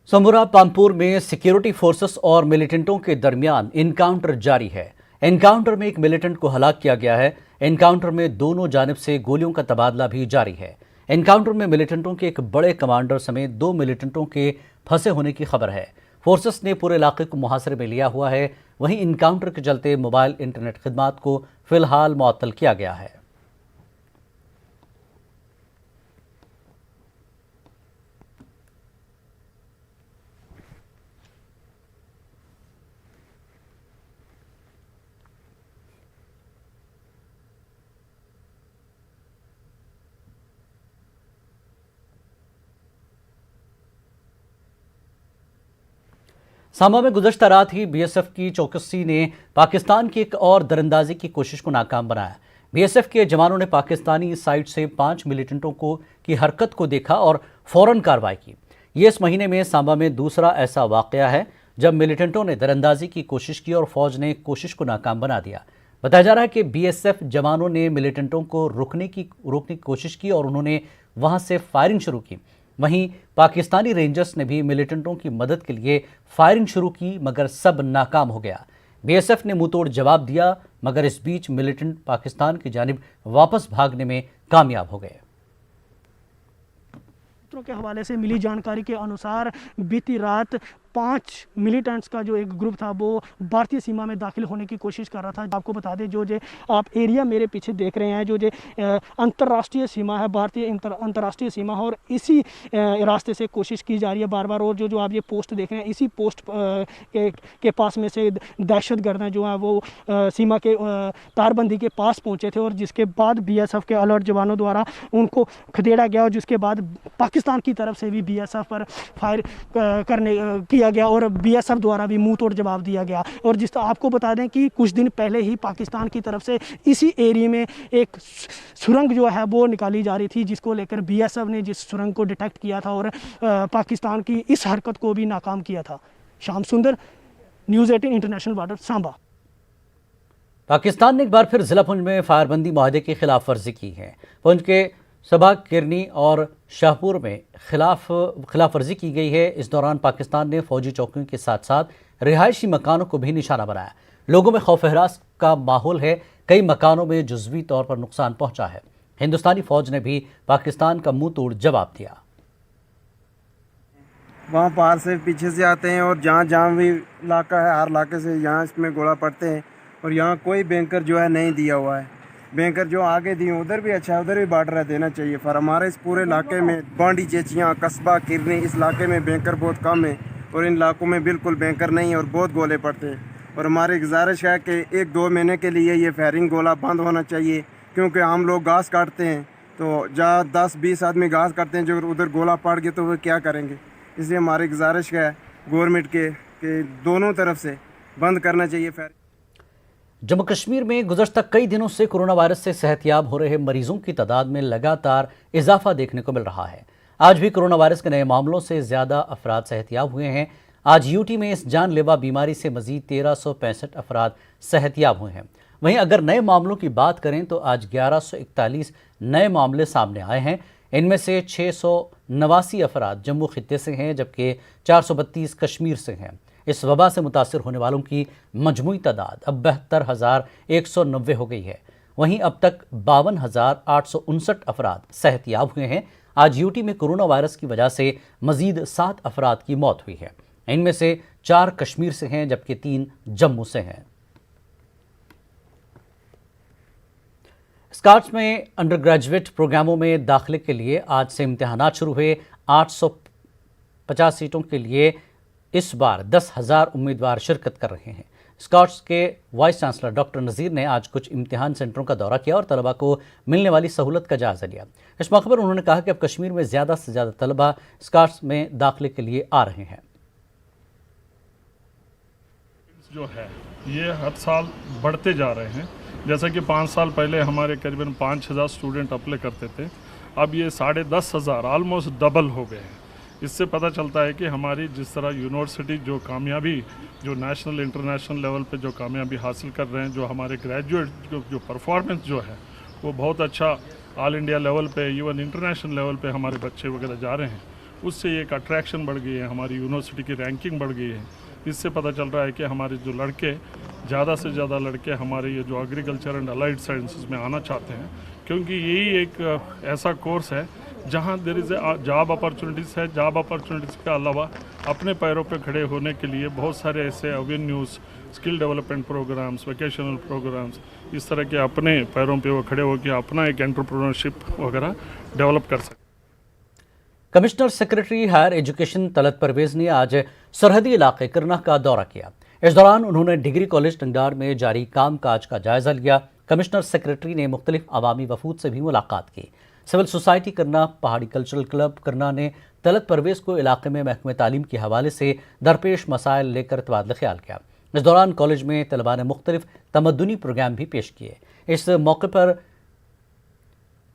समूरा पामपुर में security forces और मिलिटेंटों के दरमियान इनकाउंटर जारी है। इनकाउंटर में एक मिलिटेंट को हलाक किया गया है। इनकाउंटर में दोनों जानिब से गोलियों का तबादला भी जारी है। इनकाउंटर में मिलिटेंटों के एक बड़े कमांडर समेत 2 मिलिटेंटों के फंसे होने की खबर है। फोर्सेस ने पूरे इलाके को मुहासरे में लिया हुआ है। वहीं इनकाउंटर के चलते मोबाइल इंटरनेट खिदमात को फिलहाल मुअत्तल किया गया है। सांबा में गुज़श्ता रात ही बीएसएफ की चौकसी ने पाकिस्तान की एक और दरअंदाजी की कोशिश को नाकाम बनाया। बीएसएफ के जवानों ने पाकिस्तानी साइड से 5 मिलिटेंटों की हरकत को देखा और फौरन कार्रवाई की। ये इस महीने में सांबा में दूसरा ऐसा वाक़या है जब मिलिटेंटों ने दरअंदाजी की कोशिश की और फौज ने कोशिश को नाकाम बना दिया। बताया जा रहा है कि बीएसएफ जवानों ने मिलिटेंटों को रोकने की कोशिश की और उन्होंने वहां से फायरिंग शुरू की। वहीं पाकिस्तानी रेंजर्स ने भी मिलिटेंटों की मदद के लिए फायरिंग शुरू की, मगर सब नाकाम हो गया। बीएसएफ ने मुंहतोड़ जवाब दिया, मगर इस बीच मिलिटेंट पाकिस्तान की जानिब वापस भागने में कामयाब हो गए। सूत्रों के हवाले से मिली जानकारी के अनुसार बीती रात 5 मिलिटेंट्स का जो एक ग्रुप था वो भारतीय सीमा में दाखिल होने की कोशिश कर रहा था। आपको बता दें जो आप एरिया मेरे पीछे देख रहे हैं, जो अंतर्राष्ट्रीय सीमा है, भारतीय अंतर्राष्ट्रीय सीमा है, और इसी रास्ते से कोशिश की जा रही है बार बार। और जो आप ये पोस्ट देख रहे हैं, इसी पोस्ट के पास में से दहशतगर्द जो है वो सीमा के तारबंदी के पास पहुंचे थे, और जिसके बाद बीएसएफ के अलर्ट जवानों द्वारा उनको खदेड़ा गया, और जिसके बाद पाकिस्तान की तरफ से भी बीएसएफ पर फायर किया गया और बीएसएफ द्वारा भी मुंह तोड़ जवाब दिया गया। और जिस आपको बता दें कि कुछ दिन पहले ही पाकिस्तान की तरफ से इसी एरिया में एक सुरंग जो है वो निकाली जा रही थी, जिसको लेकर बीएसएफ ने जिस सुरंग को डिटेक्ट किया था और पाकिस्तान की इस हरकत को भी नाकाम किया था। श्याम सुंदर, news 18 international border, Samba. Pakistan ने एक बार फिर जिला पुंछ में फायरबंदी माहदे की खिलाफ वर्जी की है। पुंछ के सबा, किरनी और शाहपुर में खिलाफ वर्जी की गई है। इस दौरान पाकिस्तान ने फौजी चौकियों के साथ साथ रिहायशी मकानों को भी निशाना बनाया। लोगों में खौफ हरास का माहौल है। कई मकानों में जुज़वी तौर पर नुकसान पहुंचा है। हिंदुस्तानी फौज ने भी पाकिस्तान का मुंह तोड़ जवाब दिया। वहाँ पार से पीछे से आते हैं और जहाँ भी इलाका है, हर इलाके से यहाँ इसमें गोला पड़ते हैं। और यहाँ कोई बैंकर जो है नहीं दिया हुआ है। बैंकर जो आगे दिए उधर भी अच्छा है, उधर भी बार्डर देना चाहिए। पर हमारे इस पूरे इलाके में बांडी, चेचियाँ, कस्बा, किरनी, इस इलाके में बैंकर बहुत कम है, और इन इलाकों में बिल्कुल बैंकर नहीं है और बहुत गोले पड़ते हैं। और हमारी गुजारिश है कि 1-2 महीने के लिए ये फायरिंग गोला बंद होना चाहिए, क्योंकि हम लोग घास काटते हैं तो जहाँ 10-20 आदमी घास काटते हैं, जो उधर गोला पड़ गया तो वो क्या करेंगे। इसलिए हमारी गुजारिश है गवर्नमेंट के दोनों तरफ से बंद करना चाहिए फायरिंग। जम्मू कश्मीर में गुज़श्ता कई दिनों से कोरोना वायरस से सेहतयाब हो रहे मरीजों की तादाद में लगातार इजाफा देखने को मिल रहा है। आज भी कोरोना वायरस के नए मामलों से ज़्यादा अफराद सेहतयाब हुए हैं। आज यूटी में इस जानलेवा बीमारी से मजीद 1365 अफराद सेहतयाब हुए हैं। वहीं अगर नए मामलों की बात करें तो आज 1141 नए मामले सामने आए हैं। इनमें से 689 अफराद जम्मू खित्ते से हैं, जबकि 432 कश्मीर से हैं। इस वबा से मुतासिर होने वालों की मजमूई तादाद अब 72,190 हो गई है। वहीं अब तक 52,859 अफराद सेहतयाब हुए हैं। आज यूटी में कोरोना वायरस की वजह से मजीद 7 अफराद की मौत हुई है। इनमें से 4 कश्मीर से हैं, जबकि 3 जम्मू से हैं। स्कॉट्स में अंडर ग्रेजुएट प्रोग्रामों में दाखिले के लिए आज से इम्तिहानात शुरू हुए। 850 सीटों के लिए इस बार 10,000 उम्मीदवार शिरकत कर रहे हैं। स्कॉट्स के वाइस चांसलर डॉक्टर नज़ीर ने आज कुछ इम्तिहान सेंटरों का दौरा किया और तलबा को मिलने वाली सहूलत का जायज़ा लिया। इस मौके पर उन्होंने कहा कि अब कश्मीर में ज़्यादा से ज़्यादा तलबा स्कॉट्स में दाखिले के लिए आ रहे हैं। जो है ये हर साल बढ़ते जा रहे हैं। जैसा कि 5 साल पहले हमारे करीबन 5,000 स्टूडेंट अप्लाई करते थे, अब ये 10,500 ऑलमोस्ट डबल हो गए हैं। इससे पता चलता है कि हमारी जिस तरह यूनिवर्सिटी जो कामयाबी, जो नेशनल इंटरनेशनल लेवल पे जो कामयाबी हासिल कर रहे हैं, जो हमारे ग्रेजुएट जो परफॉर्मेंस जो है वो बहुत अच्छा ऑल इंडिया लेवल पे, इवन इंटरनेशनल लेवल पे हमारे बच्चे वगैरह जा रहे हैं। उससे एक अट्रैक्शन बढ़ गई है, हमारी यूनिवर्सिटी की रैंकिंग बढ़ गई है। इससे पता चल रहा है कि हमारे जो लड़के, ज़्यादा से ज़्यादा लड़के हमारे ये जो एग्रीकल्चर एंड अलाइड साइंसेस में आना चाहते हैं, क्योंकि यही एक ऐसा कोर्स है जहाँ देयर इज़ जॉब अपॉर्चुनिटीज़ है। जॉब अपॉर्चुनिटीज़ के अलावा अपने पैरों पे खड़े होने के लिए बहुत सारे ऐसे avenues, skill development programmes, vocational programmes, इस तरह के अपने पैरों पे वो खड़े होकर अपना एक एंटरप्रेन्योरशिप वगैरह डेवलप कर सकते। Commissioner secretary higher education Talat Parvez ने आज सरहदी इलाके करना का दौरा किया। इस दौरान उन्होंने डिग्री कॉलेज टंगडार में जारी काम काज का जायजा लिया। कमिश्नर सेक्रेटरी ने मुख्तलिफ अवामी वफूद से भी मुलाकात की। सिविल सोसाइटी करना, पहाड़ी कल्चरल क्लब करना ने तलत परवेज को इलाके में महकमे तालीम के हवाले से दरपेश मसाइल लेकर तबादला ख्याल किया। इस दौरान कॉलेज में तलबा ने मुख्तलिफ तमद्दुनी प्रोग्राम भी पेश किए। इस मौके पर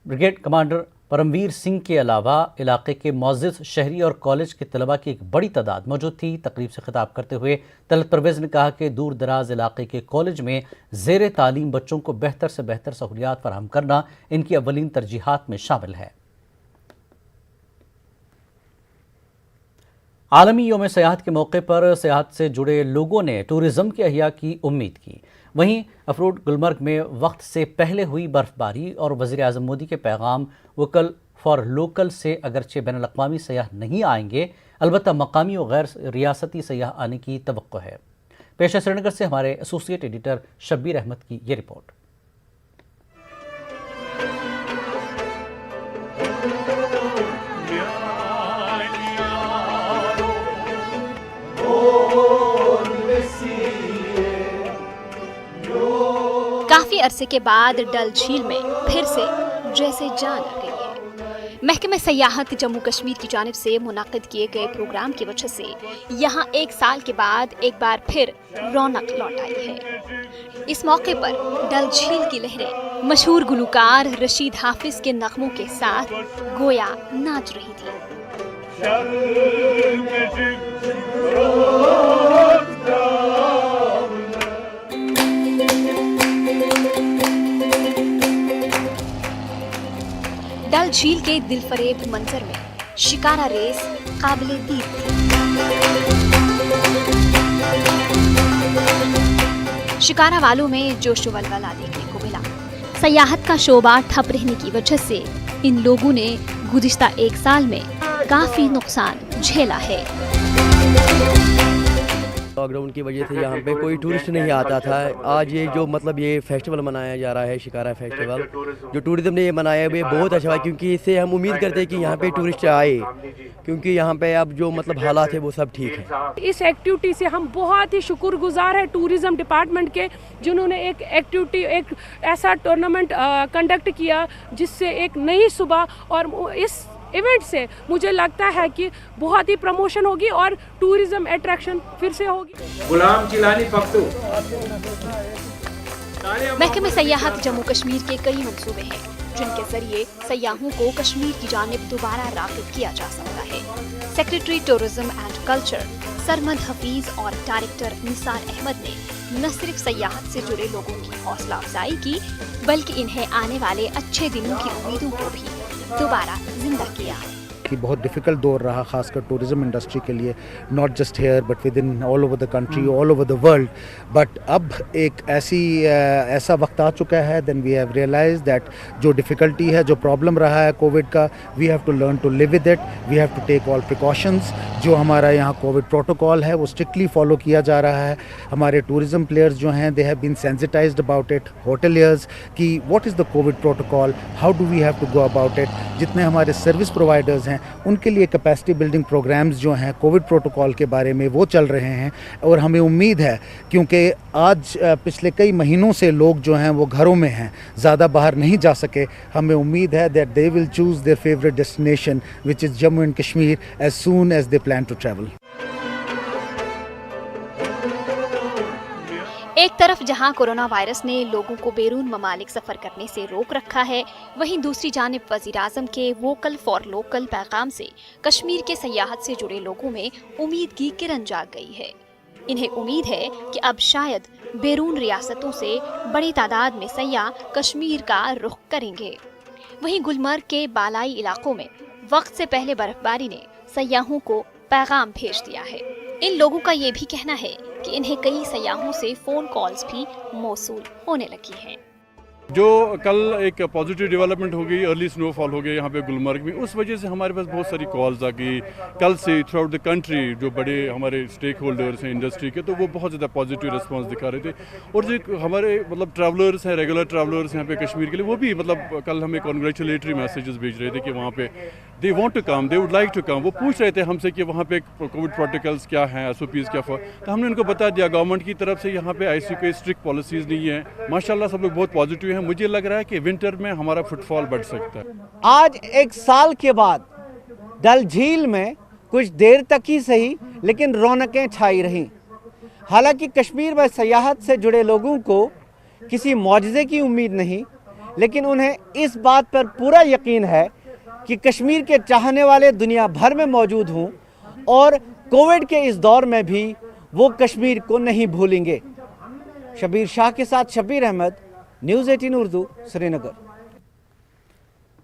ब्रिगेड कमांडर परमवीर सिंह के अलावा इलाके के मुअज़्ज़िज़ शहरी और कॉलेज के तलबा की एक बड़ी तादाद मौजूद थी। तकरीब से खिताब करते हुए तलत परवेज़ ने कहा कि दूर दराज इलाके के कॉलेज में ज़ेर तालीम बच्चों को बेहतर से बेहतर सहूलियात फराहम करना इनकी अव्वलीन तरजीहात में शामिल है। आलमी यौम सयाहत के मौके पर सयाहत से जुड़े लोगों ने टूरिज़्म के अहिया की उम्मीद की। वहीं अफरोड गुलमर्ग में वक्त से पहले हुई बर्फबारी और वज़ीर आज़म मोदी के पैगाम वोकल फॉर लोकल से अगरचे बैनुल अक़वामी सयाह नहीं आएंगे, अलबत्ता मकामी और गैर रियासती सयाह आने की तवक्को है। पेश है श्रीनगर से हमारे एसोसिएट एडिटर शब्बीर अहमद की ये रिपोर्ट। काफी अरसे के बाद डल झील में फिर से जैसे जान आ गई है। महकमे सयाहत जम्मू कश्मीर की जानिब से मुनाकिद किए गए प्रोग्राम की वजह से यहाँ एक साल के बाद एक बार फिर रौनक लौट आई है। इस मौके पर डल झील की लहरें मशहूर गुलकार रशीद हाफिज के नगमों के साथ गोया नाच रही थी। डल झील के दिलफरेब मंजर में शिकारा रेस काबिले दीद थी। शिकारा वालों में जोश व वलवला देखने को मिला। सयाहत का शोबा ठप रहने की वजह से इन लोगों ने गुज़िश्ता एक साल में काफी नुकसान झेला है। लॉकडाउन की वजह से यहाँ पे कोई टूरिस्ट नहीं आता था। आज ये जो मतलब ये फेस्टिवल मनाया जा रहा है, शिकारा फेस्टिवल, जो टूरिज्म ने ये मनाया है, बहुत अच्छा है, क्योंकि इससे हम उम्मीद करते हैं कि यहाँ पे टूरिस्ट आए, क्योंकि यहाँ पे अब जो मतलब हालात है वो सब ठीक है। इस एक्टिविटी से हम बहुत ही शुक्रगुजार है टूरिज्म डिपार्टमेंट के, जिन्होंने एक एक्टिविटी, एक ऐसा टूर्नामेंट कंडक्ट किया जिससे एक नई सुबह, और इस इवेंट से मुझे लगता है कि बहुत ही प्रमोशन होगी और टूरिज्म अट्रैक्शन फिर से होगी। गुलाम जिलानी पख्तू। महकमे सयाहत जम्मू कश्मीर के कई मंसूबे हैं जिनके जरिए सयाहों को कश्मीर की जानिब दोबारा राग़िब किया जा सकता है। Secretary tourism and culture Sarmad Hafeez और डायरेक्टर निसार अहमद ने न सिर्फ सयाहत से जुड़े लोगों की हौसला अफजाई की, बल्कि इन्हें आने वाले अच्छे दिनों की उम्मीदों को भी दोबारा जिंदा किया। कि बहुत डिफ़िकल्ट दौर रहा, खासकर टूरिज़म इंडस्ट्री के लिए, not just here but within all over the country, all over the world. But अब एक ऐसा वक्त आ चुका है, then we have realise that जो डिफ़िकल्टी है, जो प्रॉब्लम रहा है कोविड का, we have to learn to live with it, we have to take all precautions. जो हमारा यहाँ कोविड प्रोटोकॉल है वो स्ट्रिक्टली फॉलो किया जा रहा है। हमारे टूरिज़म प्लेयर्स जो हैं, they have been sensitised about it, hoteliers, कि what is the COVID protocol, how do we have to go about it. जितने हमारे सर्विस प्रोवाइडर्स हैं उनके लिए कैपेसिटी बिल्डिंग प्रोग्राम्स जो हैं कोविड प्रोटोकॉल के बारे में वो चल रहे हैं। और हमें उम्मीद है, क्योंकि आज पिछले कई महीनों से लोग जो हैं वो घरों में हैं, ज़्यादा बाहर नहीं जा सके, हमें उम्मीद है that they will choose their favourite destination which is Jammu and Kashmir as soon as they plan to travel. एक तरफ जहां कोरोना वायरस ने लोगों को बैरून ममालिक सफर करने से रोक रखा है, वहीं दूसरी जानिब वज़ीर आज़म के वोकल फॉर लोकल पैगाम से कश्मीर के सयाहत से जुड़े लोगों में उम्मीद की किरण जाग गई है। इन्हें उम्मीद है कि अब शायद बैरून रियासतों से बड़ी तादाद में सयाह कश्मीर का रुख करेंगे। वहीं गुलमर्ग के बालाई इलाकों में वक्त से पहले बर्फबारी ने सयाहों को पैगाम भेज दिया है। इन लोगों का ये भी कहना है कि इन्हें कई सयाहों से फोन कॉल्स भी मौसूल होने लगी हैं। जो कल एक पॉजिटिव डेवलपमेंट हो गई, अर्ली स्नोफॉल हो गई यहाँ पे गुलमर्ग में, उस वजह से हमारे पास बहुत सारी कॉल्स आ गई कल से थ्रू आउट द कंट्री। जो बड़े हमारे स्टेक होल्डर्स हैं इंडस्ट्री के, तो वो बहुत ज़्यादा पॉजिटिव रिस्पांस दिखा रहे थे। और जो हमारे मतलब ट्रैवलर्स हैं, रेगुलर ट्रैवलर्स यहाँ पे कश्मीर के लिए, वो भी मतलब कल हमें कॉन्ग्रेचुलेटरी मैसेजेस भेज रहे थे कि वहाँ पे they want to come, they would like to come. वो पूछ रहे थे हमसे कि वहाँ पे कोविड प्रोटोकॉल्स क्या हैं, SOPs क्या। तो हमने उनको बता दिया गवर्नमेंट की तरफ से यहाँ पे IC कोई स्ट्रिक्ट पॉलिसीज़ नहीं है। माशाल्लाह सब लोग बहुत पॉजिटिव हैं। मुझे लग रहा है कि विंटर में हमारा फुटफॉल बढ़ सकता है। आज एक साल के बाद डल झील में कुछ देर तक ही सही लेकिन रौनकें छाई रहीं। हालांकि कश्मीर में सयाहत से जुड़े लोगों को किसी मौजज़े की उम्मीद नहीं, लेकिन उन्हें इस बात पर पूरा यकीन है कि कश्मीर के चाहने वाले दुनिया भर में मौजूद हों और कोविड के इस दौर में भी वो कश्मीर को नहीं भूलेंगे। शबीर शाह के साथ शबीर अहमद, न्यूज़ 18 उर्दू, श्रीनगर।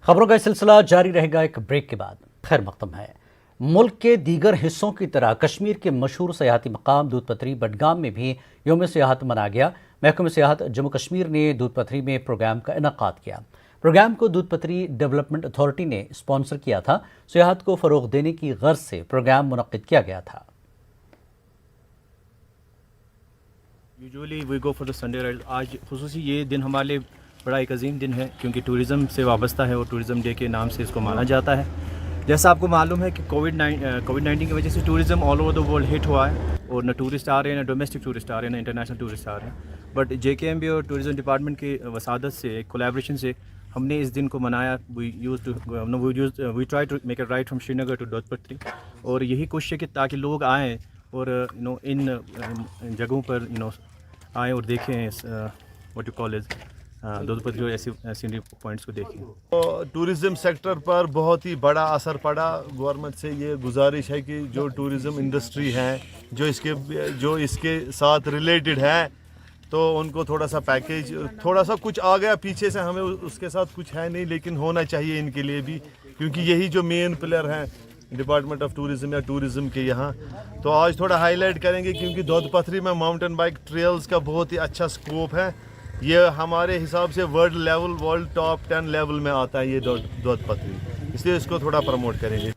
खबरों का सिलसिला जारी रहेगा एक ब्रेक के बाद। खैर मकदम है, मुल्क के दीगर हिस्सों की तरह कश्मीर के मशहूर सयाहती मकाम दूध पथरी बडगाम में भी यौम सियाहत मनाया गया। महकमे सियाहत जम्मू कश्मीर ने दूध पथरी में प्रोग्राम का इनेकाद किया। प्रोग्राम को दूध पथरी डेवलपमेंट अथॉरिटी ने स्पॉन्सर किया था। सियाहत को फ़रोग़ देने की गर्ज से प्रोग्राम मुनक़्क़िद किया गया था। Usually we go for the Sunday ride. आज खुसूसी ये दिन हमारे लिए बड़ा एक अजीम दिन है क्योंकि टूरिज़म से वाबस्ता है और टूरिज़म डे के नाम से इसको माना जाता है। जैसा आपको मालूम है कि कोविड-19 की वजह से tourism all over the world hit हुआ है और न टूरिस्ट आ रहे हैं, न डोमेस्टिक टूरिस्ट आ रहे हैं, न इंटरनेशनल टूरिस्ट आ रहे हैं। बट JKMB और टूरिज़म डिपार्टमेंट की वसादत से, कोलैबोरेशन से हमने इस दिन को मनाया। We try to make it right from Srinagar to Doodh Pathri, और यही कोशिश है कि ताकि लोग आएँ और इन जगहों पर आएँ और देखें व्हाट यू कॉल इज दूध पथरी और ऐसी सीनरी पॉइंट्स को देखें। तो टूरिज़म सेक्टर पर बहुत ही बड़ा असर पड़ा। गवर्नमेंट से ये गुजारिश है कि जो टूरिज़म इंडस्ट्री है, जो इसके साथ रिलेटेड है, तो उनको थोड़ा सा पैकेज, थोड़ा सा कुछ आ गया पीछे से, हमें उसके साथ कुछ है नहीं, लेकिन होना चाहिए इनके लिए भी, क्योंकि यही जो मेन पिलर हैं डिपार्टमेंट ऑफ टूरिज़म या टूरिज़म के यहाँ। तो आज थोड़ा हाईलाइट करेंगे क्योंकि दूध पथरी में माउंटेन बाइक ट्रेल्स का बहुत ही अच्छा स्कोप है। ये हमारे हिसाब से वर्ल्ड टॉप 10 लेवल में आता है ये दूध पथरी, इसलिए इसको थोड़ा प्रमोट करेंगे।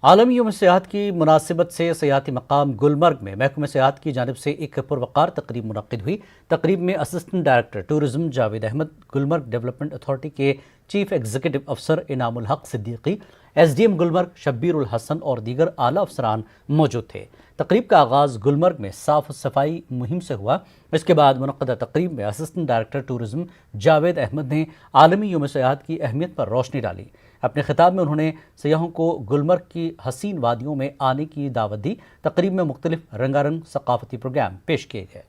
आलमी यौम सियाहत की मुनासिबत से सियाहती मकाम गुलमर्ग में महकमे सियाहत की जानिब से एक पुरवकार तकरीब मुनक़्क़िद हुई। तकरीब में assistant director tourism Javed Ahmad, Gulmarg development authority के चीफ एग्जीक्यूटिव अफसर इनामुल हक सिद्दीकी, SDM गुलमर्ग शब्बीरुल हसन और दीगर आला अफसरान मौजूद थे। तकरीब का आगाज़ गुलमर्ग में साफ़ सफाई मुहिम से हुआ। इसके बाद मुनक़्क़दा तकरीब में assistant director tourism Javed Ahmad ने आलमी यौम सियाहत की अहमियत पर रोशनी डाली। अपने खिताब में उन्होंने सयाहों को गुलमर्ग की हसीन वादियों में आने की दावत दी। तकरीब में मुख्तलिफ रंगारंग सकाफती प्रोग्राम पेश किए गए।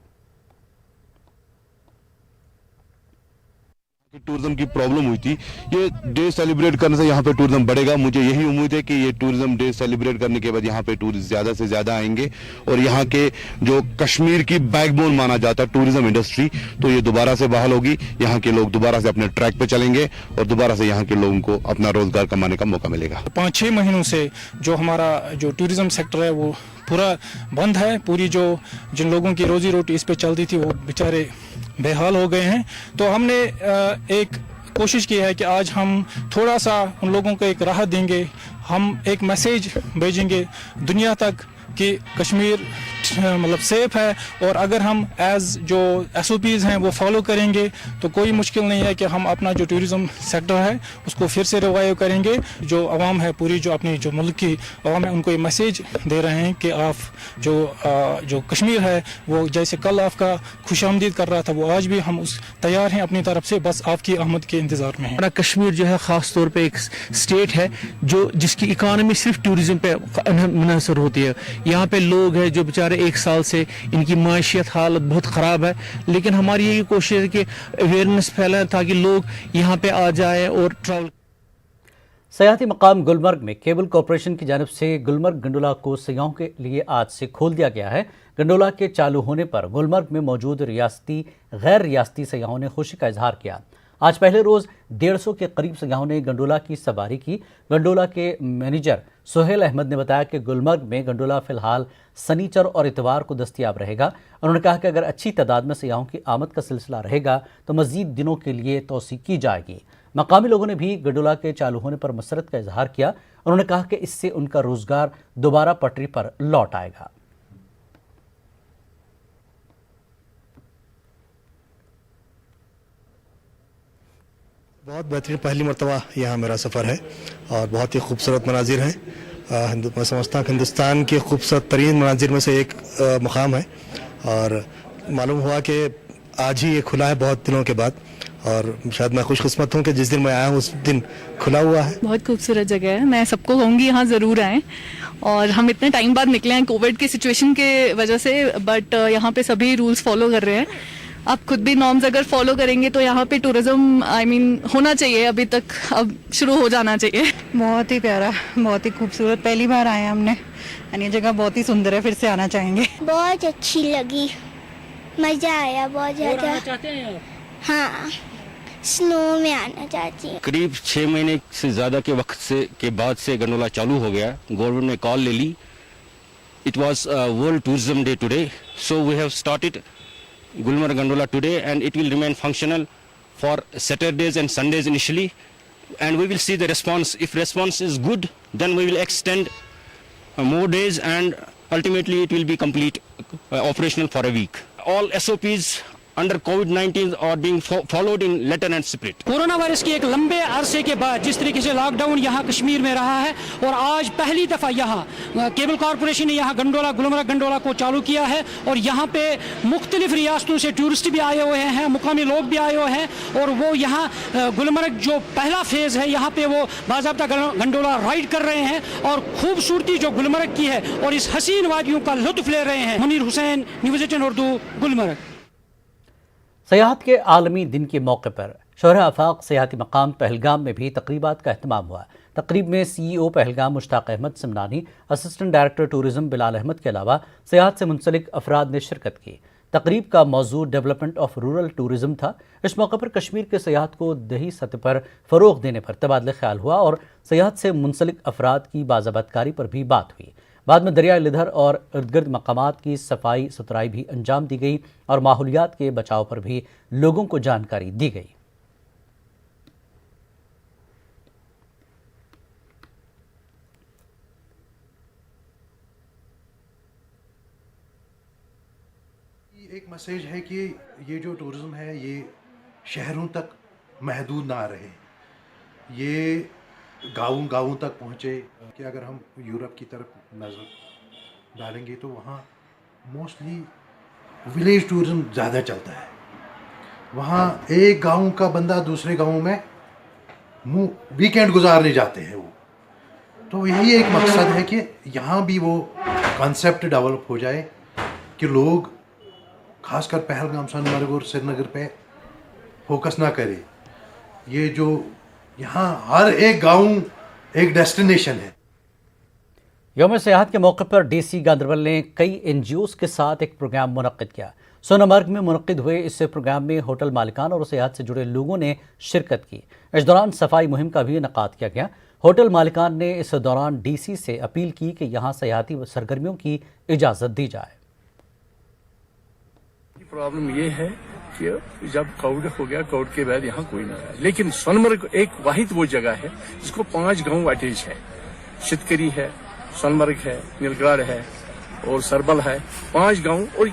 टूरिज्म की प्रॉब्लम हुई थी, ये डे सेलिब्रेट करने से यहाँ पे टूरिज्म बढ़ेगा। मुझे यही उम्मीद है कि ये टूरिज्म डे सेलिब्रेट करने के बाद यहाँ पे टूरिस्ट ज़्यादा से ज़्यादा आएंगे और यहाँ के जो कश्मीर की बैकबोन माना जाता है टूरिज्म इंडस्ट्री, तो ये दोबारा से बहाल होगी। यहाँ के लोग दोबारा से अपने ट्रैक पे चलेंगे और दोबारा से यहाँ के लोगों को अपना रोजगार कमाने का मौका मिलेगा। 5-6 महीनों से जो हमारा जो टूरिज्म सेक्टर है वो पूरा बंद है। पूरी जो जिन लोगों की रोजी रोटी इस पे चलती थी वो बेचारे बेहाल हो गए हैं। तो हमने एक कोशिश की है कि आज हम थोड़ा सा उन लोगों को एक राहत देंगे। हम एक मैसेज भेजेंगे दुनिया तक कि कश्मीर मतलब सेफ है, और अगर हम एज जो SOPs हैं वो फॉलो करेंगे तो कोई मुश्किल नहीं है कि हम अपना जो टूरिज़म सेक्टर है उसको फिर से रिवाइव करेंगे। जो आवाम है, पूरी जो अपनी जो मुल्क की आवाम है, उनको ये मैसेज दे रहे हैं कि आप जो कश्मीर है वो जैसे कल आपका खुशामदीद कर रहा था, वो आज भी हम उस तैयार हैं अपनी तरफ से, बस आपकी आमद के इंतज़ार में है। कश्मीर जो है ख़ास तौर पे एक स्टेट है जो जिसकी इकानमी सिर्फ टूरिज़म पे मुनहसर होती है। यहाँ पे लोग हैं जो बेचारे एक साल से इनकी माशियत हालत बहुत ख़राब है, लेकिन हमारी यही कोशिश है कि अवेयरनेस फैलाएं ताकि लोग यहाँ पे आ जाएं और ट्रैवल। सयाहती मकाम गुलमर्ग में केबल कॉरपोरेशन की जानिब से गुलमर्ग गंडोला को सयाहों के लिए आज से खोल दिया गया है। गंडोला के चालू होने पर गुलमर्ग में मौजूद रियासती गैर रियासती सयाहों ने खुशी का इजहार किया। आज पहले रोज 150 के करीब सयाहों ने गंडोला की सवारी की। गंडोला के मैनेजर सोहेल अहमद ने बताया कि गुलमर्ग में गंडोला फिलहाल शनिचर और इतवार को दस्तयाब रहेगा। उन्होंने कहा कि अगर अच्छी तादाद में सयाहों की आमद का सिलसिला रहेगा तो मजीद दिनों के लिए तोसी की जाएगी। मकामी लोगों ने भी गंडोला के चालू होने पर मसरत का इजहार किया। उन्होंने कहा कि इससे उनका रोजगार दोबारा पटरी पर लौट आएगा। बहुत बेहतरीन पहली मरतबा यहाँ मेरा सफ़र है और बहुत ही खूबसूरत मनाजिर हैं। मैं समझता हूँ कि हिंदुस्तान के खूबसूरत तरीन मनाजिर में से एक मकाम है और मालूम हुआ कि आज ही ये खुला है बहुत दिनों के बाद और शायद मैं खुशकिस्मत हूँ कि जिस दिन मैं आया हूँ उस दिन खुला हुआ है। बहुत खूबसूरत जगह है, मैं सबको कहूँगी यहाँ ज़रूर आएँ। और हम इतने टाइम बाद निकले हैं कोविड की सिचुएशन के वजह से, बट यहाँ पे सभी रूल्स फॉलो कर रहे हैं। आप खुद भी नॉर्म्स अगर फॉलो करेंगे तो यहाँ पे टूरिज्म होना चाहिए, अभी तक अब शुरू हो जाना चाहिए। बहुत ही प्यारा, बहुत ही खूबसूरत, पहली बार आए हमने और ये जगह बहुत ही सुंदर है, फिर से आना चाहेंगे। बहुत अच्छी लगी, मजा आया बहुत ज़्यादा। चाहते हैं? हाँ, स्नो में आना चाहती हूँ। करीब 6 महीने से ज़्यादा के वक्त के बाद से गंडोला चालू हो गया। गवर्नमेंट ने कॉल ले ली। It was world tourism day today, so we have started Gulmarg Gondola today, and it will remain functional for Saturdays and Sundays initially, and we will see the response. If response is good, then we will extend more days, and ultimately it will be complete operational for a week. All SOPs under COVID-19 are being followed in letter and spirit. Corona virus के एक लंबे अरसे के बाद जिस तरीके से lockdown यहाँ कश्मीर में रहा है और आज पहली दफ़ा यहाँ केबल कॉरपोरेशन ने यहाँ गुलमर्ग गंडोला को चालू किया है और यहाँ पे मुख्तलिफ रियासतों से टूरिस्ट भी आए हुए हैं, मुकामी लोग भी आए हुए हैं और वो यहाँ गुलमर्ग जो पहला फेज़ है यहाँ पे वो बाज़ाब्ता गंडोला राइड कर रहे हैं और खूबसूरती जो गुलमर्ग की है और इस हसीन वादियों का लुत्फ़ ले रहे हैं। मुनीर हुसैन, न्यूज़ 18 उर्दू, गुलमर्ग। सयाहत के आलमी दिन के मौके पर शोहर आफाक सयाहती मकाम पहलगाम में भी तकरीबात का अहतमाम हुआ। तकरीब में CEO Pahalgam Mushtaq Ahmad Simnani, assistant director tourism Bilal Ahmad के अलावा सयाहत से मुंसलिक अफराद ने शिरकत की। तकरीब का मौजू डेवलपमेंट ऑफ रूरल टूरिज्म था। इस मौके पर कश्मीर के सयाहत को दही सतह पर फ़रोग़ देने पर तबादला ख्याल हुआ और सयाहत से मुंसलिक अफराद की बाज़ाबतकारी पर भी बात हुई। बाद में दरिया लिधर और इर्द-गिर्द मकामात की सफाई सुथराई भी अंजाम दी गई और माहौलियात के बचाव पर भी लोगों को जानकारी दी गई। एक मैसेज है कि ये जो टूरिज़्म है ये शहरों तक महदूद ना रहे, ये गाँव तक पहुँचे। कि अगर हम यूरोप की तरफ नज़र डालेंगे तो वहाँ मोस्टली विलेज टूरिज़्म ज़्यादा चलता है। वहाँ एक गांव का बंदा दूसरे गांव में वीकेंड गुजारने जाते हैं वो। तो यही एक मकसद है कि यहाँ भी वो कॉन्सेप्ट डेवलप हो जाए कि लोग खासकर पहलगाम, सोनमर्ग और श्रीनगर पे फोकस ना करें। ये जो यहाँ हर एक गांव एक डेस्टिनेशन है। यौम सयाहत के मौके पर DC गांदरबल ने कई NGOs के साथ एक प्रोग्राम मुनक्किद किया। सोनमर्ग में मुनक्किद हुए इस प्रोग्राम में होटल मालिकान और सयाहत से जुड़े लोगों ने शिरकत की। इस दौरान सफाई मुहिम का भी इनेकाद किया गया। होटल मालिकान ने इस दौरान DC से अपील की कि यहाँ सयाहती सरगर्मियों की इजाज़त दी जाए। प्रॉब्लम ये है कि जब कोविड हो गया, कोविड के बाद यहाँ कोई ना आया, लेकिन सोनमर्ग एक वाहिद वो जगह है जिसको 5 गांव अटैच है। शितकरी है, सोनमर्ग है, नीलगाड़ है और सरबल है। 5 गांव और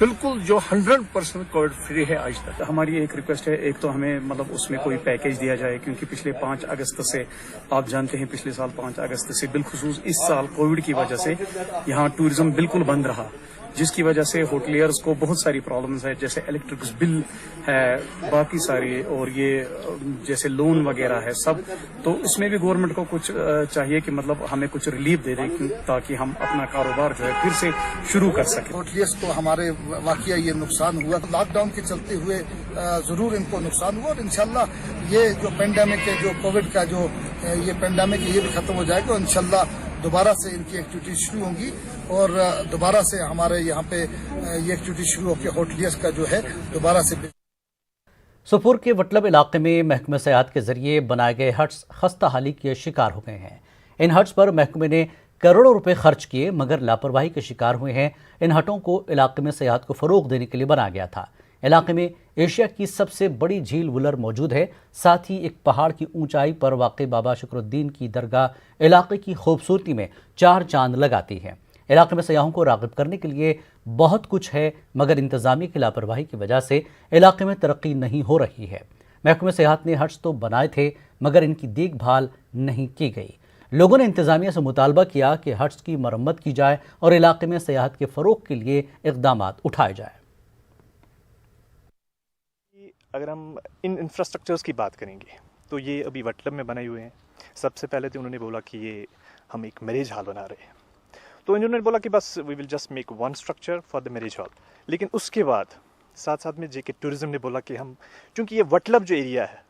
बिल्कुल जो 100% कोविड फ्री है आज तक। हमारी एक रिक्वेस्ट है, एक तो हमें मतलब उसमें कोई पैकेज दिया जाए, क्योंकि पिछले 5 अगस्त से आप जानते हैं, पिछले साल 5 अगस्त से बिलखुसूस इस साल कोविड की वजह से यहाँ टूरिज्म बिल्कुल बंद रहा, जिसकी वजह से होटलियर्स को बहुत सारी प्रॉब्लम्स है, जैसे इलेक्ट्रिक बिल है, बाकी सारी, और ये जैसे लोन वगैरह है सब। तो इसमें भी गवर्नमेंट को कुछ चाहिए कि मतलब हमें कुछ रिलीफ दे दे ताकि हम अपना कारोबार जो है फिर से शुरू कर सकें। होटलियर्स को हमारे वाकया ये नुकसान हुआ, लॉकडाउन के चलते हुए जरूर इनको नुकसान हुआ और इंशाल्लाह ये जो पेंडेमिक है, जो कोविड का जो ये पेंडेमिक ये भी खत्म हो जाएगा और इंशाल्लाह दोबारा से इनकी एक्टिविटीज शुरू होंगी और दोबारा से हमारे यहाँ पे ये एक्टिविटी शुरू होकर होटलियर्स का जो है दोबारा से। सोपोर के वटलब इलाके में महकमे सयाहत के जरिए बनाए गए हट्स खस्ता हाली के शिकार हो गए हैं। इन हट्स पर महकमे ने करोड़ों रुपए खर्च किए मगर लापरवाही के शिकार हुए हैं। इन हटों को इलाके में सयाहत को फरोग देने के लिए बनाया गया था। इलाके में एशिया की सबसे बड़ी झील वुलर मौजूद है। साथ ही एक पहाड़ की ऊंचाई पर वाक़ई बाबा शुक्रुद्दीन की दरगाह इलाके की खूबसूरती में चार चांद लगाती है। इलाके में सयाहों को राग़िब करने के लिए बहुत कुछ है मगर इंतज़ामिया की लापरवाही की वजह से इलाके में तरक्की नहीं हो रही है। महकमे सयाहत ने हट्स तो बनाए थे मगर इनकी देखभाल नहीं की गई। लोगों ने इंतज़ामिया से मुतालबा किया कि हट्स की मरम्मत की जाए और इलाके में सयाहत के फ़रोग के लिए इक़दामात उठाए जाए। अगर हम इन इंफ्रास्ट्रक्चर्स की बात करेंगे तो ये अभी वटलब में बनाए हुए हैं। सबसे पहले तो उन्होंने बोला कि ये हम एक मैरिज हॉल बना रहे हैं, तो उन्होंने बोला कि बस we will just make one structure for the marriage hall. लेकिन उसके बाद साथ साथ में जेके टूरिज्म ने बोला कि हम, चूँकि ये वटलब जो एरिया है,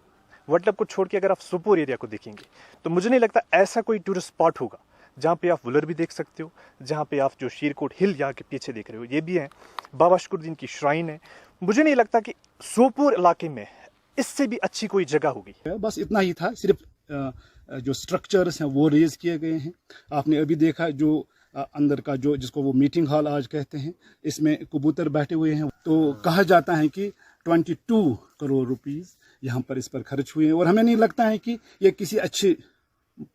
वटलब को छोड़ के अगर आप सोपोर एरिया को देखेंगे तो मुझे नहीं लगता ऐसा कोई टूरिस्ट स्पॉट होगा जहाँ पे आप वुलर भी देख सकते हो, जहाँ पे आप जो शीरकोट हिल यहाँ के पीछे देख रहे हो ये भी है, बाबा शुक्रुद्दीन की श्राइन है। मुझे नहीं लगता कि सोपोर इलाके में इससे भी अच्छी कोई जगह होगी। बस इतना ही था, सिर्फ जो स्ट्रक्चर्स हैं वो रेज किए गए हैं। आपने अभी देखा जो अंदर का जो जिसको वो मीटिंग हॉल आज कहते हैं, इसमें कबूतर बैठे हुए हैं। तो कहा जाता है कि 22 करोड़ रुपीस यहाँ पर इस पर खर्च हुए हैं और हमें नहीं लगता है कि ये किसी अच्छे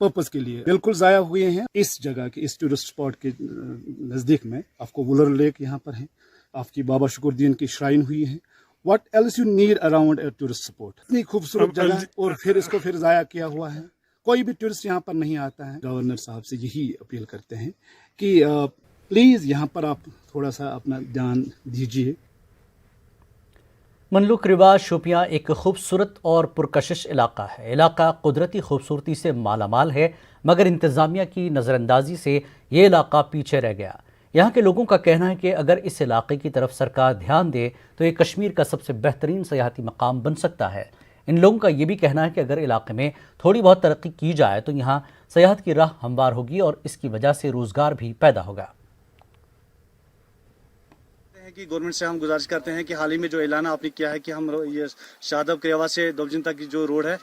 पर्पस के लिए बिल्कुल ज़ाया हुए हैं। इस जगह के इस टूरिस्ट स्पॉट के नज़दीक में आपको वुलर लेक यहाँ पर है, आपकी बाबा शुक्रुद्दीन की श्राइन हुई है। What else you need around a tourist spot? इतनी खूबसूरत जगह और फिर इसको फिर ज़ाया किया हुआ है। कोई भी टूरिस्ट यहाँ पर नहीं आता है। गवर्नर साहब से यही अपील करते हैं कि प्लीज़ यहाँ पर आप थोड़ा सा अपना ध्यान दीजिए। ममलूक रिवा शोपियाँ एक खूबसूरत और पुरकशिश इलाका है। इलाका कुदरती खूबसूरती से मालामाल है मगर इंतज़ामिया की नज़रअंदाजी से ये इलाका पीछे रह गया। यहाँ के लोगों का कहना है कि अगर इस इलाके की तरफ सरकार ध्यान दे तो ये कश्मीर का सबसे बेहतरीन सयाहती मकाम बन सकता है। इन लोगों का ये भी कहना है कि अगर इलाके में थोड़ी बहुत तरक्की की जाए तो यहाँ सयाहत की राह हमवार होगी और इसकी वजह से रोज़गार भी पैदा होगा। कि गवर्नमेंट से हम गुजारिश करते हैं कि हाल ही में जो ऐलान आपने किया है कि हम ये शादब करेवा से दोबजिन तक की जो रोड है,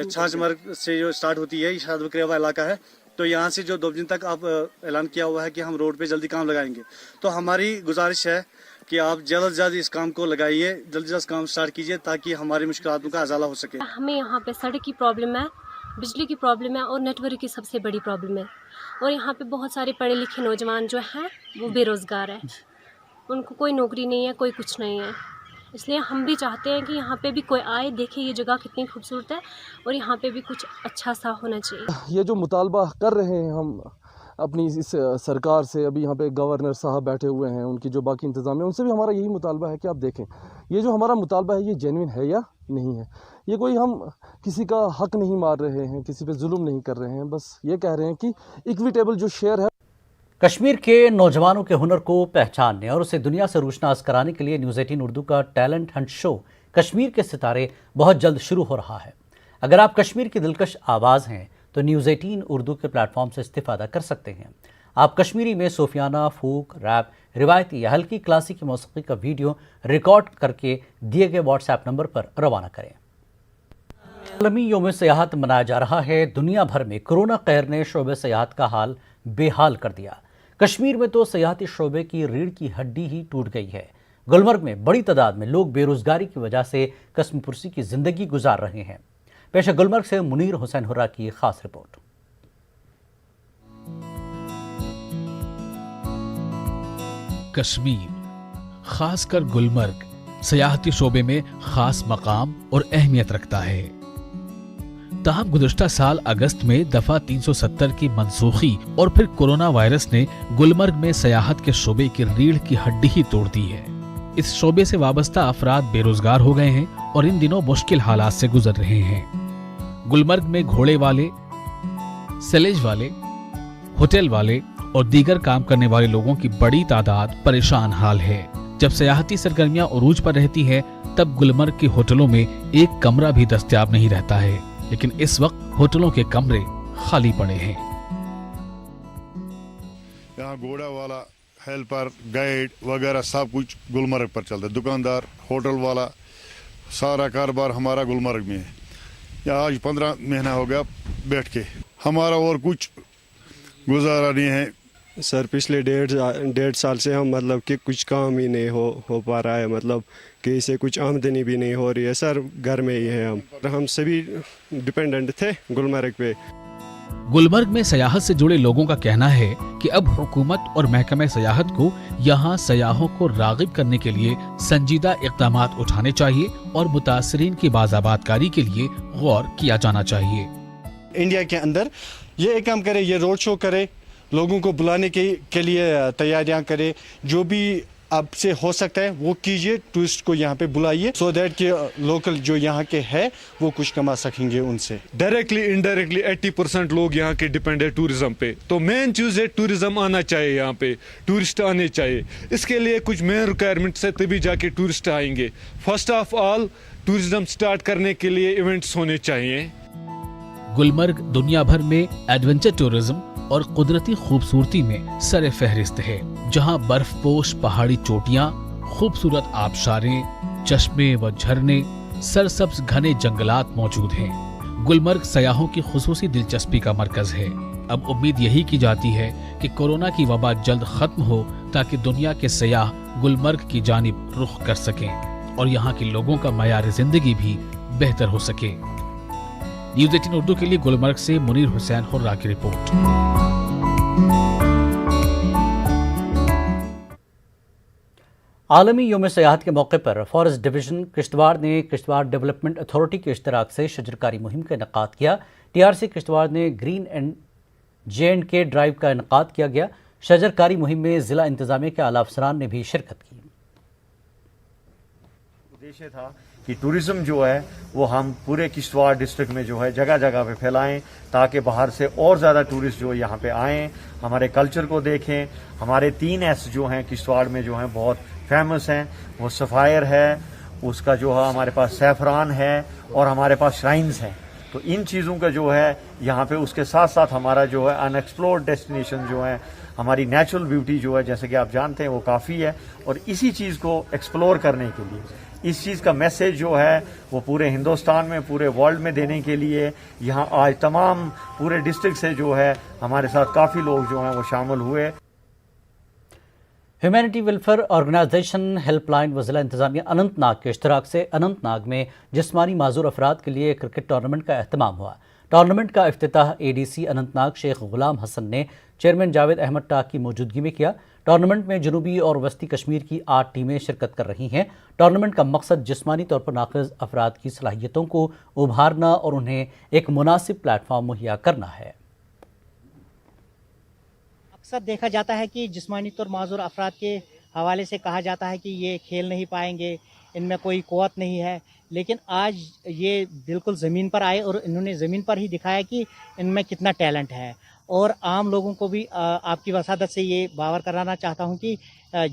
छाछमर्ग से जो स्टार्ट होती है, ये शादब करेवा इलाका है, तो यहाँ से जो दोबजिन तक आप ऐलान किया हुआ है कि हम रोड पे जल्दी काम लगाएंगे। तो हमारी गुजारिश है कि आप जल्द से जल्द इस काम को लगाइए, जल्द से जल्द काम स्टार्ट कीजिए ताकि हमारी मुश्किलातों का अजाला हो सके। हमें यहाँ पे सड़क की प्रॉब्लम है, बिजली की प्रॉब्लम है और नेटवर्क की सबसे बड़ी प्रॉब्लम है। और यहाँ पे बहुत सारे पढ़े लिखे नौजवान जो हैं वो बेरोज़गार हैं, उनको कोई नौकरी नहीं है, कोई कुछ नहीं है। इसलिए हम भी चाहते हैं कि यहाँ पे भी कोई आए, देखे ये जगह कितनी खूबसूरत है और यहाँ पे भी कुछ अच्छा सा होना चाहिए। ये जो मुतालबा कर रहे हैं हम अपनी इस सरकार से, अभी यहाँ पे गवर्नर साहब बैठे हुए हैं, उनकी जो बाकी इंतज़ाम है, उनसे भी हमारा यही मुतालबा है कि आप देखें ये जो हमारा मुतालबा है ये जेन्युइन है या नहीं है। ये कोई हम किसी का हक नहीं मार रहे हैं, किसी पे जुल्म नहीं कर रहे हैं, बस ये कह रहे हैं कि इक्विटेबल जो शेयर है। कश्मीर के नौजवानों के हुनर को पहचानने और उसे दुनिया से रोशनास कराने के लिए न्यूज़ 18 उर्दू का टैलेंट हंट शो कश्मीर के सितारे बहुत जल्द शुरू हो रहा है। अगर आप कश्मीर की दिलकश आवाज़ हैं तो न्यूज़ 18 उर्दू के प्लेटफॉर्म से इस्तिफ़ादा कर सकते हैं। आप कश्मीरी में सूफियाना, फोक, रैप, रिवायती या हल्की क्लासिकी मौसीकी का वीडियो रिकॉर्ड करके दिए गए व्हाट्सएप नंबर पर रवाना करें। आलमी यौम सयाहत मनाया जा रहा है। दुनिया भर में कोरोना कहर ने शोबे सयाहत का हाल बेहाल कर दिया। कश्मीर में तो सयाहती शोबे की रीढ़ की हड्डी ही टूट गई है। गुलमर्ग में बड़ी तादाद में लोग बेरोजगारी की वजह से कस्मपुरसी की जिंदगी गुजार रहे हैं। पेश गुलमर्ग से मुनीर हुसैन हुर्रा की खास रिपोर्ट। कश्मीर, खासकर गुलमर्ग, सयाहती शोबे में खास मकाम और अहमियत रखता है। ताहम गुज़श्ता साल अगस्त में दफा 370 की मनसूखी और फिर कोरोना वायरस ने गुलमर्ग में सयाहत के शोबे की रीढ़ की हड्डी ही तोड़ दी है। इस शोबे से वाबस्ता अफराद बेरोजगार हो गए हैं और इन दिनों मुश्किल हालात से गुजर रहे हैं। गुलमर्ग में घोड़े वाले, सलेज वाले, होटल वाले और दीगर काम करने वाले लोगों की बड़ी तादाद परेशान हाल है। जब सयाहती सरगर्मियां उरूज पर रहती है तब गुलमर्ग के होटलों में एक कमरा भी दस्तयाब नहीं रहता है, लेकिन इस वक्त होटलों के कमरे खाली पड़े हैं। यहाँ घोड़ा वाला, हेल्पर, गाइड वगैरह सब कुछ गुलमर्ग पर चलता है। दुकानदार, होटल वाला सारा कारोबार हमारा गुलमर्ग में है। यहाँ आज 15 महीना हो गया बैठ के, हमारा और कुछ गुजारा नहीं है। सर पिछले डेढ़ साल से हम मतलब कि कुछ काम ही नहीं हो पा रहा है, मतलब कि इससे कुछ आमदनी भी नहीं हो रही है सर। घर में ही है हम सभी डिपेंडेंट थे गुलमर्ग पे। गुलमर्ग में सयाहत से जुड़े लोगों का कहना है कि अब हुकूमत और महकमे सयाहत को यहाँ सयाहों को राग़िब करने के लिए संजीदा इक़दामात उठाने चाहिए और मुतासरीन की बाज़ाबातकारी के लिए गौर किया जाना चाहिए। इंडिया के अंदर ये एक काम करे, ये रोड शो करे, लोगों को बुलाने के लिए तैयारियां करे, जो भी अब से हो सकता है वो कीजिए, टूरिस्ट को यहाँ पे बुलाइए, सो दैट कि लोकल जो यहाँ के है वो कुछ कमा सकेंगे उनसे। डायरेक्टली इनडायरेक्टली 80% लोग यहाँ के डिपेंड है टूरिज्म पे, तो मेन चीज़ है टूरिज्म आना चाहिए, यहाँ पे टूरिस्ट आने चाहिए। इसके लिए कुछ मेन रिक्वायरमेंट्स है, तभी जाके टूरिस्ट आएंगे। First of all tourism start करने के लिए इवेंट्स होने चाहिए। गुलमर्ग दुनिया भर में एडवेंचर टूरिज्म और कुदरती खूबसूरती में सरे फहरिस्त है, जहां बर्फपोश पहाड़ी चोटियां, खूबसूरत आबशारें, चश्मे व झरने, सरसब्ज घने जंगलात मौजूद हैं। गुलमर्ग सयाहों की खुसूसी दिलचस्पी का मरकज है। अब उम्मीद यही की जाती है कि कोरोना की वबा जल्द खत्म हो, ताकि दुनिया के सयाह गुलमर्ग की जानिब रुख कर सकें और यहाँ के लोगों का मयार जिंदगी भी बेहतर हो सके। न्यूज़ 18 उर्दू के लिए गुलमर्ग से मुनीर हुसैन हुर्रा की रिपोर्ट। आलमी यौम सयाहत के मौके पर फॉरेस्ट डिवीजन किश्तवाड़ ने किश्तवाड़ डेवलपमेंट अथॉरिटी के इश्तराक से शजरकारी मुहिम का इनेकाद किया। TRC किश्तवाड़ ने ग्रीन एंड J&K ड्राइव का इनेकाद किया गया। शजरकारी मुहिम में जिला इंतजामिया के आला अफसरान ने भी शिरकत की। उद्देश्य था कि टूरिज्म जो है वो हम पूरे किश्तवाड़ डिस्ट्रिक्ट में जो है जगह जगह पे फैलाएं, ताकि बाहर से और ज़्यादा टूरिस्ट जो यहाँ पे आएँ, हमारे कल्चर को देखें। हमारे 3S जो हैं किश्तवाड़ में जो हैं बहुत फेमस हैं, वो सफ़ायर है, उसका जो है हमारे पास सैफरान है और हमारे पास श्राइन्स हैं। तो इन चीज़ों का जो है यहाँ पे, उसके साथ साथ हमारा जो है अनएक्सप्लोर्ड डेस्टिनेशन जो है, हमारी नेचुरल ब्यूटी जो है जैसे कि आप जानते हैं वो काफ़ी है, और इसी चीज़ को एक्सप्लोर करने के लिए, इस चीज़ का मैसेज जो है वो पूरे हिंदुस्तान में, पूरे वर्ल्ड में देने के लिए यहाँ आज तमाम पूरे डिस्ट्रिक्ट से जो है हमारे साथ काफ़ी लोग जो हैं वो शामिल हुए। ह्यूमैनिटी वेलफेयर ऑर्गेनाइजेशन हेल्पलाइन व जिला इंतजामिया अनंतनाग के इश्तराक से अनंतनाग में जिस्मानी माजूर अफराद के लिए क्रिकेट टूर्नामेंट का एहतमाम हुआ। टूर्नामेंट का इफ्तिताह ADC अनंतनाग शेख गुलाम हसन ने चेयरमैन जावेद अहमद टाक की मौजूदगी में किया। टूर्नामेंट में जनूबी और वस्ती कश्मीर की 8 टीमें शिरकत कर रही हैं। टूर्नामेंट का मकसद जिस्मानी तौर पर नाक़िज़ अफराद की सलाहियतों को उभारना और उन्हें एक मुनासिब प्लेटफॉर्म मुहैया करना है। अक्सर देखा जाता है कि जिस्मानी तौर माजूर अफराद के हवाले से कहा जाता है कि ये खेल नहीं पाएंगे, इनमें कोई क़ुव्वत नहीं है, लेकिन आज ये बिल्कुल ज़मीन पर आए और इन्होंने ज़मीन पर ही दिखाया कि इनमें कितना टैलेंट है। और आम लोगों को भी आपकी वसादत से ये बावर कराना चाहता हूँ कि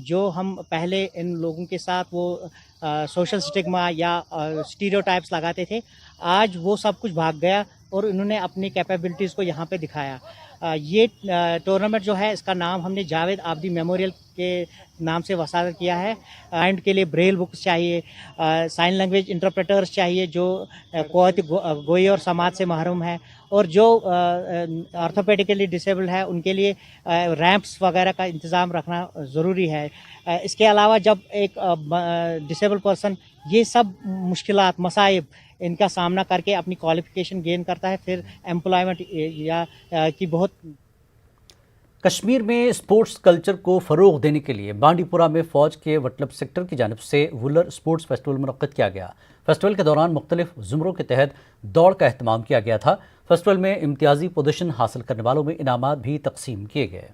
जो हम पहले इन लोगों के साथ वो सोशल स्टिग्मा या स्टीरियोटाइप्स लगाते थे, आज वो सब कुछ भाग गया और इन्होंने अपनी कैपेबिलिटीज़ को यहाँ पे दिखाया। ये टूर्नामेंट जो है इसका नाम हमने जावेद आबदी मेमोरियल के नाम से वसादत किया है। एंड के लिए ब्रेल बुक्स चाहिए, साइन लैंग्वेज इंटरप्रेटर्स चाहिए जो क़ुव्वत गोई और समाज से महरूम है, और जो ऑर्थोपेडिकली डिसेबल्ड है उनके लिए रैंप्स वगैरह का इंतज़ाम रखना ज़रूरी है। इसके अलावा जब एक डिसेबल पर्सन ये सब मुश्किलात मसाइब इनका सामना करके अपनी क्वालिफिकेशन गेन करता है, फिर एम्प्लॉयमेंट या की बहुत। कश्मीर में स्पोर्ट्स कल्चर को फ़रोग़ देने के लिए बांडीपुरा में फ़ौज के वटलब सेक्टर की जानिब से वुलर स्पोर्ट्स फेस्टिवल मुनक़्क़िद किया गया। फेस्टिवल के दौरान मुख्तलिफ ज़ुमरों के तहत दौड़ का एहतमाम किया गया था। फेस्टिवल में इम्तियाज़ी पोजीशन हासिल करने वालों में इनामात भी तकसीम किए गए।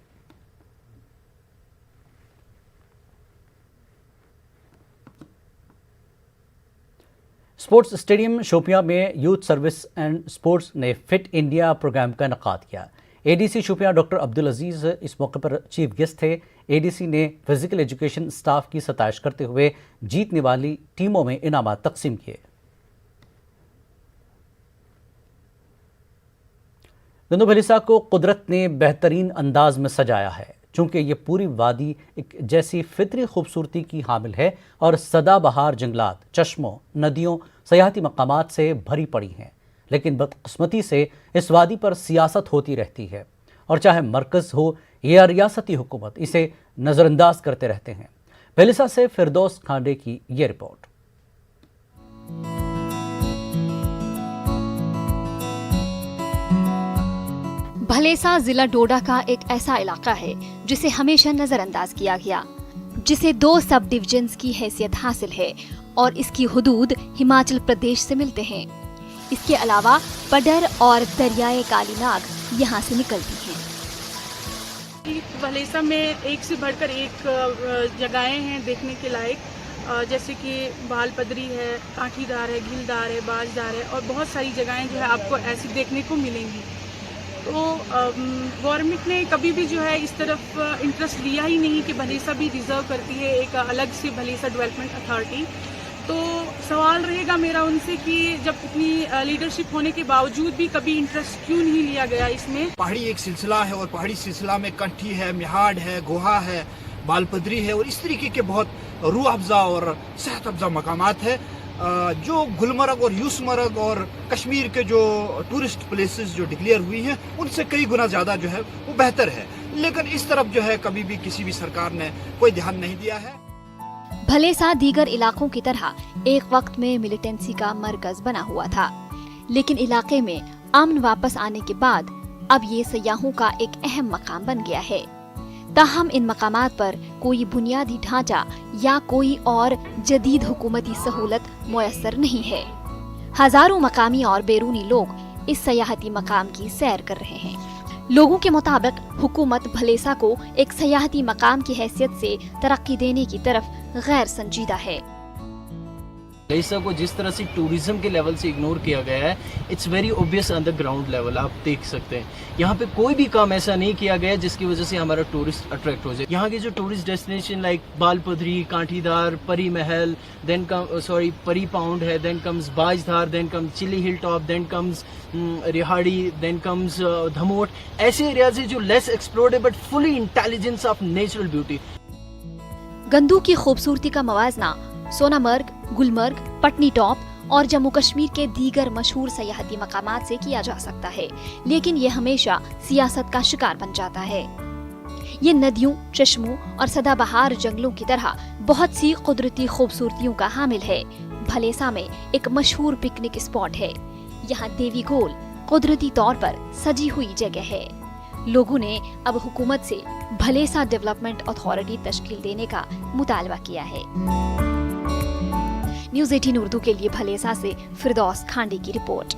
स्पोर्ट्स स्टेडियम शोपियां में यूथ सर्विस एंड स्पोर्ट्स ने फिट इंडिया प्रोग्राम का इनेकाद किया। ADC शोपियां डॉक्टर अब्दुल अजीज़ इस मौके पर चीफ गेस्ट थे। ADC ने फिजिकल एजुकेशन स्टाफ की सताइश करते हुए जीतने वाली टीमों में इनामात तकसीम किए। गंदोबलिसा को कुदरत ने बेहतरीन अंदाज में सजाया है। چونکہ یہ پوری وادی ایک جیسی فطری خوبصورتی کی حامل ہے اور سدا بہار جنگلات، چشموں، ندیوں، سیاحتی مقامات سے بھری پڑی ہیں، لیکن بدقسمتی سے اس وادی پر سیاست ہوتی رہتی ہے اور چاہے مرکز ہو یا ریاستی حکومت اسے نظر انداز کرتے رہتے ہیں۔ بھلیسہ سے فردوس کھانڈے کی یہ رپورٹ۔ بھلیسہ ضلع ڈوڈا کا ایک ایسا علاقہ ہے جسے ہمیشہ نظر انداز کیا گیا، جسے 2 سب ڈویژنز کی حیثیت حاصل ہے اور اس کی حدود ہماچل پردیش سے ملتے ہیں۔ اس کے علاوہ پڈر اور دریائے کالی ناگ یہاں سے نکلتی ہیں۔ بھلیسہ میں ایک سے بڑھ کر ایک جگہیں ہیں دیکھنے کے لائق، جیسے کہ بال پدری ہے، کانٹھی دار ہے، گھیل دار ہے، باج دار ہے، اور بہت ساری جگہیں جو ہے آپ کو ایسی دیکھنے کو ملیں گی۔ تو گورنمنٹ نے کبھی بھی جو ہے اس طرف انٹرسٹ لیا ہی نہیں کہ بھلیسہ بھی ڈیزرو کرتی ہے ایک الگ سے بھلیسہ ڈیولپمنٹ اتھارٹی۔ تو سوال رہے گا میرا ان سے کہ جب اتنی لیڈرشپ ہونے کے باوجود بھی کبھی انٹرسٹ کیوں نہیں لیا گیا اس میں؟ پہاڑی ایک سلسلہ ہے اور پہاڑی سلسلہ میں کنٹھی ہے، میہاڑ ہے، گوہا ہے، بال پدری ہے اور اس طریقے کے بہت روح افزا اور صحت افزا مقامات ہے جو گلمرگ اور یوسمرگ اور کشمیر کے جو ٹورسٹ پلیسز جو ڈکلیئر ہوئی ہیں ان سے کئی گنا زیادہ جو ہے وہ بہتر ہے، لیکن اس طرف جو ہے کبھی بھی کسی بھی سرکار نے کوئی دھیان نہیں دیا ہے۔ بھلیسہ دیگر علاقوں کی طرح ایک وقت میں ملیٹنسی کا مرکز بنا ہوا تھا، لیکن علاقے میں امن واپس آنے کے بعد اب یہ سیاحوں کا ایک اہم مقام بن گیا ہے۔ تاہم ان مقامات پر کوئی بنیادی ڈھانچہ یا کوئی اور جدید حکومتی سہولت میسر نہیں ہے۔ ہزاروں مقامی اور بیرونی لوگ اس سیاحتی مقام کی سیر کر رہے ہیں۔ لوگوں کے مطابق حکومت بھلیسہ کو ایک سیاحتی مقام کی حیثیت سے ترقی دینے کی طرف غیر سنجیدہ ہے۔ بھلیسہ کو جس طرح سے ٹوریزم کے لیول سے اگنور کیا گیا ہے، it's very obvious on the ground level. آپ دیکھ سکتے ہیں یہاں پہ کوئی بھی کام ایسا نہیں کیا گیا جس کی وجہ سے ہمارا ٹورسٹ اٹریکٹ ہو جائے۔ یہاں کے جو ٹورسٹ ڈیسٹینیشن لائک بال پدری، کانٹھی دار، پری محل، پری پاؤنڈ ہے، دین کمز باج دھار، دین comes Chilli hill top, then comes Rehari, then comes Dhamot, ایسے ایریاز ہیں جو لیس ایکسپلورڈ ہے but fully intelligence of natural beauty. Gandoh کی خوبصورتی کا موازنہ سونا مرگ، گلمرگ، پٹنی ٹاپ اور جموں کشمیر کے دیگر مشہور سیاحتی مقامات سے کیا جا سکتا ہے، لیکن یہ ہمیشہ سیاست کا شکار بن جاتا ہے۔ یہ ندیوں، چشموں اور سدا بہار جنگلوں کی طرح بہت سی قدرتی خوبصورتیوں کا حامل ہے۔ بھلیسہ میں ایک مشہور پکنک اسپاٹ ہے۔ یہاں دیوی گول قدرتی طور پر سجی ہوئی جگہ ہے۔ لوگوں نے اب حکومت سے بھلیسہ ڈیولپمنٹ اتھارٹی تشکیل دینے کا مطالبہ کیا ہے۔ نیوز 18 اردو کے لیے بھلیسہ سے فردوس کھانڈے کی رپورٹ۔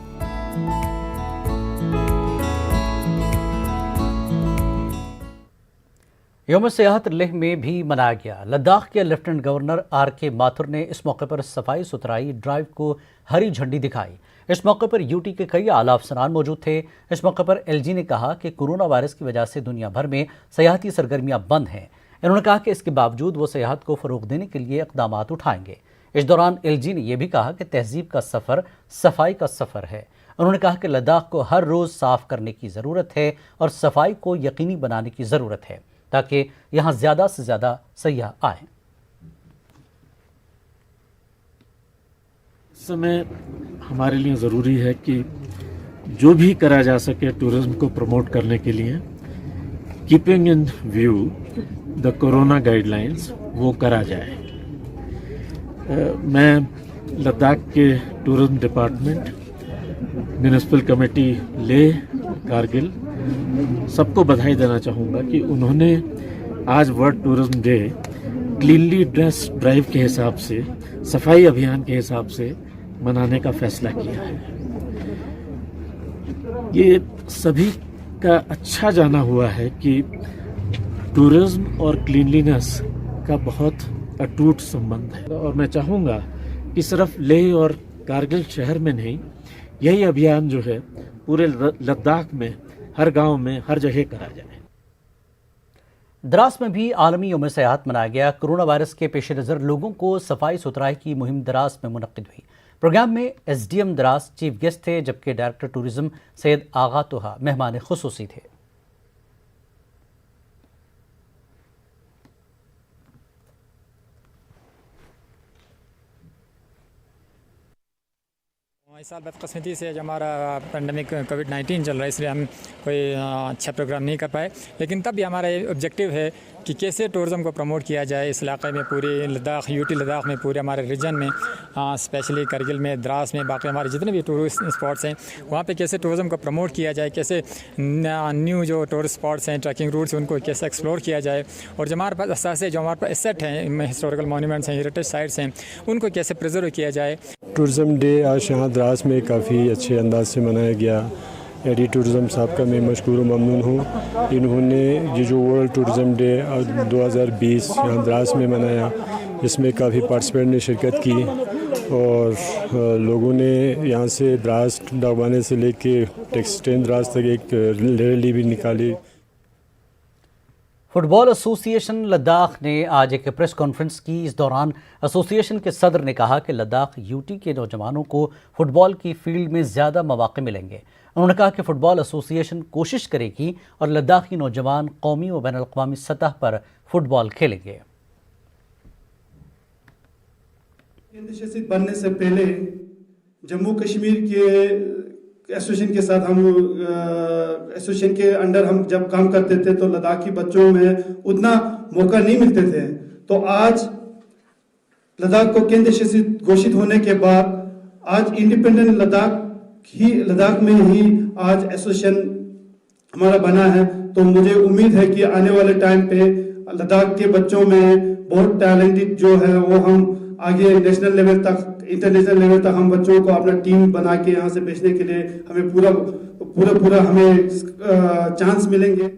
یوم سیاحت لیہ میں بھی منایا گیا۔ لداخ کے لیفٹیننٹ گورنر آر کے ماتھر نے اس موقع پر صفائی ستھرائی ڈرائیو کو ہری جھنڈی دکھائی۔ اس موقع پر یوٹی کے کئی اعلیٰ افسران موجود تھے۔ اس موقع پر ایل جی نے کہا کہ کورونا وائرس کی وجہ سے دنیا بھر میں سیاحتی سرگرمیاں بند ہیں۔ انہوں نے کہا کہ اس کے باوجود وہ سیاحت کو فروغ دینے کے لیے اقدامات اٹھائیں گے۔ اس دوران ایل جی نے یہ بھی کہا کہ تہذیب کا سفر صفائی کا سفر ہے۔ انہوں نے کہا کہ لداخ کو ہر روز صاف کرنے کی ضرورت ہے اور صفائی کو یقینی بنانے کی ضرورت ہے تاکہ یہاں زیادہ سے زیادہ سیاح آئیں۔ اس سمے ہمارے لیے ضروری ہے کہ جو بھی کرا جا سکے ٹورزم کو پروموٹ کرنے کے لیے keeping in view the corona guidelines وہ کرا جائے۔ میں لداخ کے tourism department, municipal committee Leh, Kargil سب کو بدھائی دینا چاہوں گا کہ انہوں نے آج world tourism day cleanliness drive کے حساب سے، صفائی ابھیان کے حساب سے منانے کا فیصلہ کیا ہے۔ یہ سبھی کا اچھا جانا ہوا ہے کہ ٹورزم اور کلینلینس کا بہت اٹوٹ سمبند ہے، اور میں چاہوں گا کہ صرف لیہ اور کارگل شہر میں نہیں، یہی ابھیان جو ہے پورے لداخ میں ہر گاؤں میں ہر جگہ کرا جائے۔ دراس میں بھی عالمی یوم سیاحت منایا گیا۔ کورونا وائرس کے پیش نظر لوگوں کو صفائی ستھرائی کی مہم دراس میں منعقد ہوئی۔ پروگرام میں ایس ڈی ایم دراس چیف گیسٹ تھے، جبکہ ڈائریکٹر ٹورزم سید آغا توہا مہمان خصوصی تھے۔ इस साल बदकिस्मती से हमारा पेंडेमिक कोविड-19 चल रहा है, इसलिए हम कोई अच्छा प्रोग्राम नहीं कर पाए, लेकिन तब भी हमारा ऑब्जेक्टिव है कि कैसे टूरिज़म को प्रमोट किया जाए इस इलाके में, पूरे लद्दाख, यूटी लद्दाख में, पूरे हमारे रीजन में, स्पेशली करगिल में, द्रास में, बाकी हमारे जितने भी टूरिस्ट स्पॉट्स हैं वहाँ पे कैसे टूरिज़म को प्रमोट किया जाए, कैसे न्यू जो टूरिस्ट स्पॉट्स हैं, ट्रैकिंग रूट्स, उनको कैसे एक्सप्लोर किया जाए, और जो हमारे पास असासे, जो हमारे पास एसेट हैं, हिस्टोरिकल मॉन्यूमेंट्स हैं, हेरिटेज साइट्स हैं, उनको कैसे प्रिजर्व किया जाए। टूरिज़म डे आज यहाँ द्रास में काफ़ी अच्छे अंदाज से मनाया गया। एडी टूरिज़म साहब का मैं मशकूर व ममनून हूँ। इन्होंने ये जो वर्ल्ड टूरिज़म डे 2020 यहाँ द्रास में मनाया, इसमें काफ़ी पार्टिसिपेंट ने शिरकत की और लोगों ने यहाँ से द्रास डाबाने से लेके टेक्सटेन द्रास तक एक रैली भी निकाली। फुटबॉल एसोसिएशन लद्दाख ने आज एक प्रेस कॉन्फ्रेंस की। इस दौरान एसोसिएशन के सदर ने कहा कि लद्दाख यूटी के नौजवानों को फुटबॉल की फील्ड में ज़्यादा मौक़े मिलेंगे। उन्होंने कहा कि फुटबॉल एसोसिएशन कोशिश करेगी और लद्दाखी नौजवान कौमी व बैन अल-अक़वामी सतह पर फुटबॉल खेलेंगे। केंद्र शासित बनने से पहले जम्मू कश्मीर के एसोसिएशन के साथ हम एसोसिएशन के अंडर हम जब काम करते थे तो लद्दाखी बच्चों में उतना मौका नहीं मिलते थे। तो आज लद्दाख को केंद्र शासित घोषित होने के बाद आज इंडिपेंडेंट लद्दाख में ही आज एसोसिएशन हमारा बना है। तो मुझे उम्मीद है कि आने वाले टाइम पे लद्दाख के बच्चों में बहुत टैलेंटेड जो है वो हम आगे नेशनल लेवल तक, इंटरनेशनल लेवल तक हम बच्चों को अपना टीम बना के यहाँ से भेजने के लिए हमें पूरा हमें चांस मिलेंगे।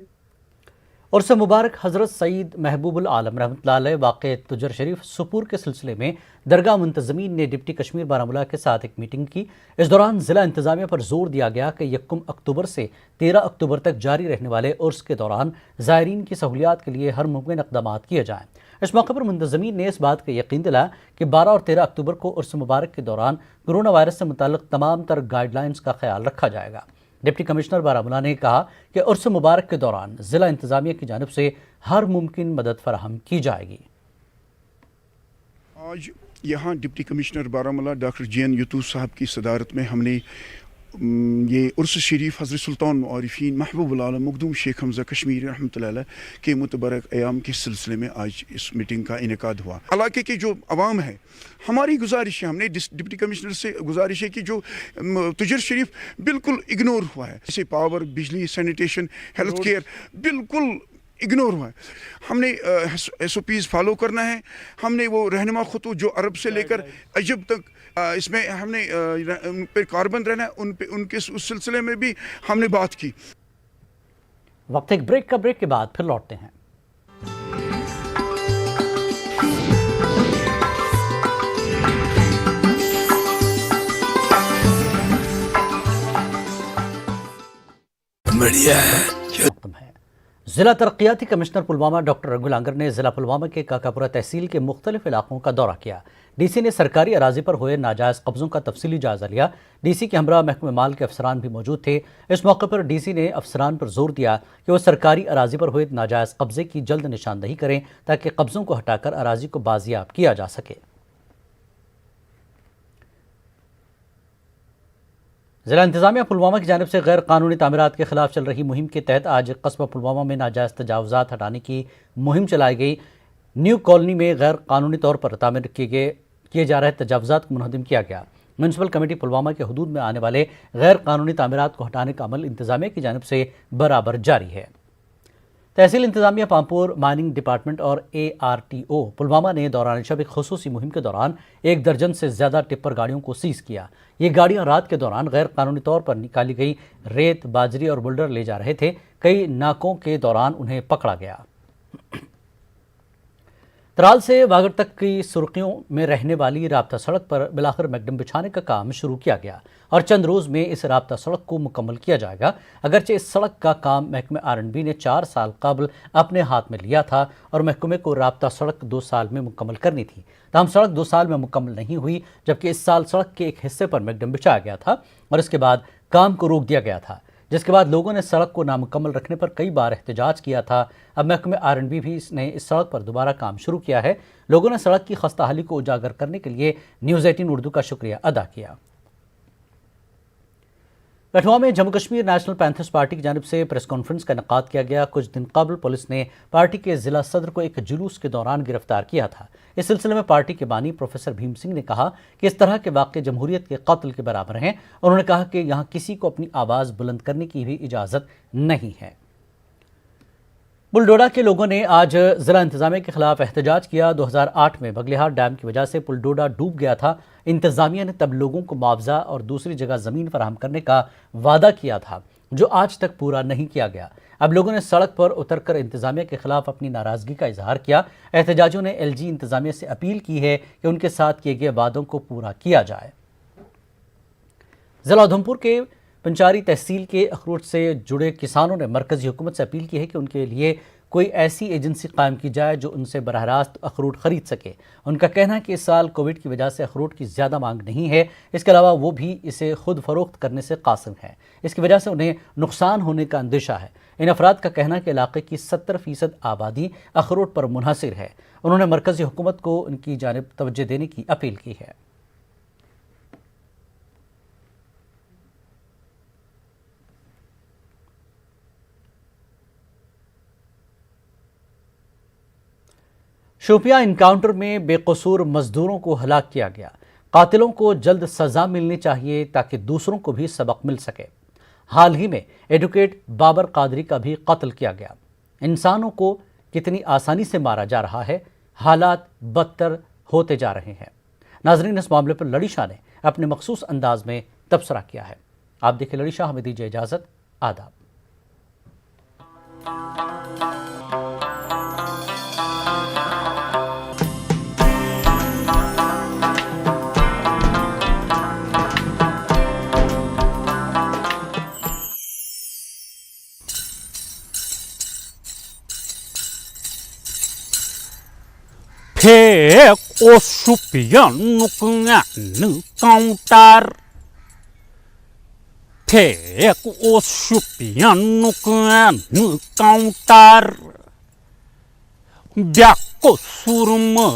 उर्स मुबारक हज़रत सईद महबूबुल आलम रहमतुल्लाह अलैह वाक़े तुजर शरीफ सुपूर के सिलसिले में दरगाह मुंतज़मीन ने डिप्टी कश्मीर बारामूला के साथ एक मीटिंग की। इस दौरान ज़िला इंतज़ामिया पर जोर दिया गया कि 1 अक्टूबर से 13 अक्टूबर तक जारी रहने वाले उर्स के दौरान ज़ायरीन की सहूलियात के लिए हर मुमकिन इक़दाम किए जाएँ। इस मौके पर मुंतज़मीन ने इस बात का यकीन दिलाया कि 12 और 13 अक्टूबर को उर्स मुबारक के दौरान कोरोना वायरस से मुताल्लिक़ तमाम तर गाइडलाइंस का ख्याल रखा जाएगा। डिप्टी कमिश्नर बारामूला ने कहा कि उर्स मुबारक के दौरान ज़िला इंतज़ामिया की जानिब से हर मुमकिन मदद फराहम की जाएगी। आज यहाँ deputy commissioner Baramulla doctor JN यूतूस साहब की सदारत में हमने ये उर्स शरीफ हज़रत सुल्तान आरिफीन महबूबुल आलम मखदूम शेख हमज़ा कश्मीरी रहमतुल्लाह अलैह के मुतबरक अयाम के सिलसिले में आज इस मीटिंग का इनेकाद हुआ। इलाके की जो आवाम है, हमारी गुजारिश है, हमने डिप्टी कमिश्नर से गुजारिश है कि जो तुजर शरीफ बिल्कुल इग्नोर हुआ है, जैसे पावर, बिजली, सैनिटेशन, हेल्थ केयर बिल्कुल इग्नोर हुआ है। हमने SOPs फॉलो करना है। हमने वो रहनुमा खतूत जो अरब से लेकर अजब तक इसमें हमने उन पे कारबंद रहना है, उनके उस सिलसिले में भी हमने बात की। वक्त एक ब्रेक के बाद फिर लौटते हैं। बढ़िया है। ज़िला तरक्याती कमिश्नर पुलवामा डॉक्टर रघुल आंगर ने ज़िला पुलवामा के काकापुरा तहसील के मुख्तलिफ इलाकों का दौरा किया। DC ने सरकारी अराजी पर हुए नाजायज़ कब्ज़ों का तफसीली जायज़ा लिया। DC के हमरा महकमे माल के अफसरान भी मौजूद थे। इस मौके पर DC ने अफसरान पर जोर दिया कि वह सरकारी अराजी पर हुए नाजायज़ कब्ज़े की जल्द निशानदही करें ताकि कब्ज़ों को हटाकर अराजी को बाजियाब किया जा सके। ज़िला इंतज़ामिया पुलवामा की जानिब से गैर कानूनी तामीरात के खिलाफ चल रही मुहिम के तहत आज कस्बा पुलवामा में नाजायज़ तजावुज़ात हटाने की मुहिम चलाई गई। न्यू कॉलोनी में गैर कानूनी तौर पर तामीर किए जा रहे तजावुज़ात को मुनहदिम किया गया। म्यूनसिपल कमेटी पुलवामा के हदूद में आने वाले गैर कानूनी तामीरात को हटाने का अमल इंतज़ामिया की जानिब से बराबर जारी है। तहसील इंतज़ामिया पामपुर, माइनिंग डिपार्टमेंट और ARTO पुलवामा ने दौरान शब एक खुसूसी मुहिम के दौरान 1 दर्जन से ज़्यादा टिप्पर गाड़ियों को सीज़ किया। ये गाड़ियां रात के दौरान गैर कानूनी तौर पर निकाली गई रेत, बाजरी और बुल्डर ले जा रहे थे। कई नाकों के दौरान उन्हें पकड़ा गया। तराल से वागड़ तक की सुर्खियों में रहने वाली राब्ता सड़क पर बिलाखिर मैकडम बिछाने का काम शुरू किया गया और चंद रोज़ में इस राब्ता सड़क को मुकम्मल किया जाएगा। अगरचे इस सड़क का काम महकमे R&B ने 4 साल कबल अपने हाथ में लिया था और महकमे को राब्ता सड़क 2 साल में मुकम्मल करनी थी। तमाम सड़क 2 साल में मुकम्मल नहीं हुई, जबकि इस साल सड़क के एक हिस्से पर मैकडम बिछाया गया था और इसके बाद काम को रोक दिया गया था, जिसके बाद लोगों ने सड़क को नामुकम्मल रखने पर कई बार एहतजाज किया था। अब महकमे R&B भी ने इस सड़क पर दोबारा काम शुरू किया है। लोगों ने सड़क की खस्ताहाली को उजागर करने के लिए न्यूज़ 18 उर्दू का शुक्रिया अदा किया। कठुआ में Jammu Kashmir national panthers party की जानिब से प्रेस कॉन्फ्रेंस का इनेकाद किया गया। कुछ दिन कबल पुलिस ने पार्टी के जिला सदर को एक जुलूस के दौरान गिरफ्तार किया था। इस सिलसिले में पार्टी के बानी प्रोफेसर भीम सिंह ने कहा कि इस तरह के वाक़े जमहूरियत के कत्ल के बराबर हैं। उन्होंने कहा कि यहाँ किसी को अपनी आवाज़ बुलंद करने की भी इजाज़त नहीं है। पुलडोडा के लोगों ने आज जिला इंतजामिया के खिलाफ एहतजाज किया। 2008 में बगलिहार डैम की वजह से पुलडोडा डूब गया था। इंतजामिया ने तब लोगों को मुआवजा और दूसरी जगह ज़मीन फराहम करने का वादा किया था, जो आज तक पूरा नहीं किया गया। अब लोगों ने सड़क पर उतरकर इंतजामिया के खिलाफ अपनी नाराज़गी का इजहार किया। एहतजाजियों ने एलजी इंतजामिया से अपील की है कि उनके साथ किए गए वादों को पूरा किया जाए। जिला उधमपुर के पंचारी तहसील के अखरोट से जुड़े किसानों ने मरकजी हुकूमत से अपील की है कि उनके लिए कोई ऐसी एजेंसी कायम की जाए जो उनसे बरह रास्त अखरोट खरीद सके। उनका कहना है कि इस साल कोविड की वजह से अखरोट की ज़्यादा मांग नहीं है। इसके अलावा वो भी इसे खुद फरोख्त करने से कासिम है। इसकी वजह से उन्हें नुकसान होने का अंदेशा है। इन अफराद का कहना है कि इलाके की 70% आबादी अखरोट पर मुनहसिर है। उन्होंने मरकजी हुकूमत को उनकी जानिब तवज्जो देने की अपील की है। शोपियां इनकाउंटर में बेकसूर मजदूरों को हलाक किया गया। कातिलों को जल्द सजा मिलनी चाहिए ताकि दूसरों को भी सबक मिल सके। हाल ही में एडवोकेट बाबर कादरी का भी कत्ल किया गया। इंसानों को कितनी आसानी से मारा जा रहा है, हालात बदतर होते जा रहे हैं। नाजरीन, इस मामले पर लड़ी शाह ने अपने मखसूस अंदाज में तबसरा किया है। आप देखिए लड़ी शाह। हमें दीजिए इजाजत। आदाब। Take o supian counter. Take o supian counter. Biako surma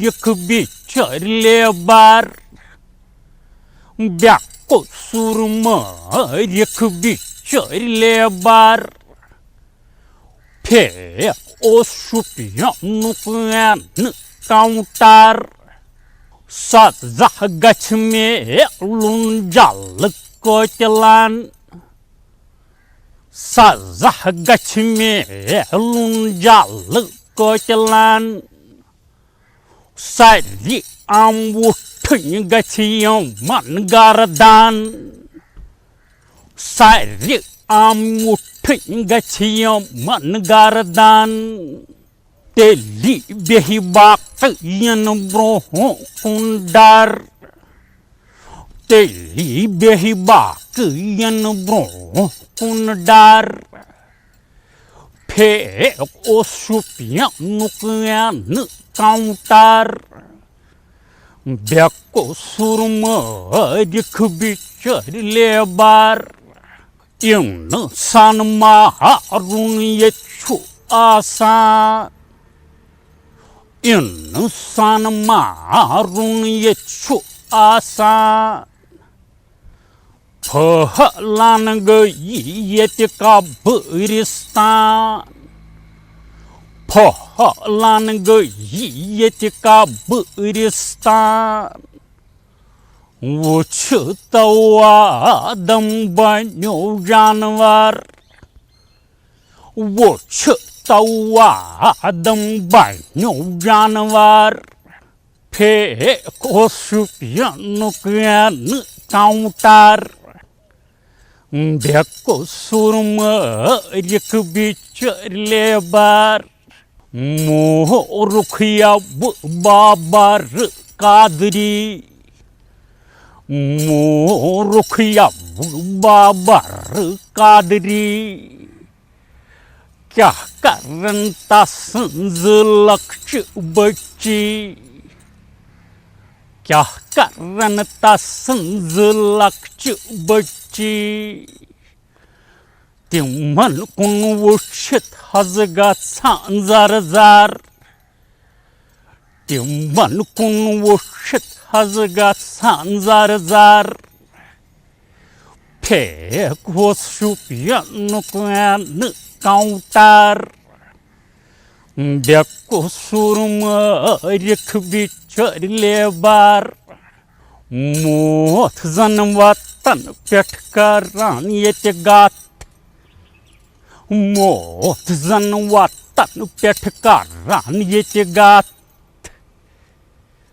yak bichar lebar. Biako surma yak bichar lebar. Take o supian counter. Sazah gach me lunjal kotelan. Sazah gach me lunjal kotelan. Sari amwutin gachiyam man gardan. Sari amwutin gachiyam man gardan. Teli behi bakyan broho kundar. Teli behi bakyan broho kundar. Pe o supian nukyan counter. Beko surma dik bichar lebar. In san maharun yechu asa. इंसान मारून ये छु आसान फहलान गई ये का बरिस्तान फहलान गई ये का बरिस्तान वो छुतवा दम बनो जानवर वो तवा दम बनो जानवर फे को सुपियन काउंटर बेको सुरम एक बिचर लेबर मोह रुखिया बाबर कादरी मोह रुखिया बाबर कादरी क्या करता संजलक्ष बच्ची क्या करता संजलक्ष बच्ची तिमन कुन वुक्षित हजगा सांजार जार तिमन कुन वुक्षित हजगा सांजार जार फेंको शुपियन काउंटर बेको सुरमरिक बिचर लेबार मोथ जन वतन पेठ करान ये गात मोथ जन वतन पेठ करान ये गात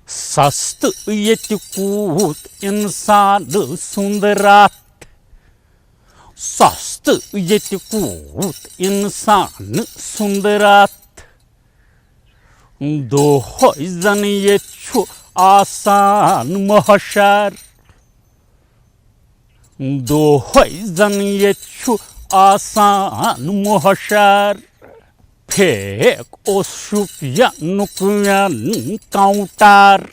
सस्त ये कूत इंसान सुंदरात सस्त ये कूत इंसान सुंदरात दो जन ये आसान महशर दो जन ये आसान महशर फेक ओ शुपियन काउंटर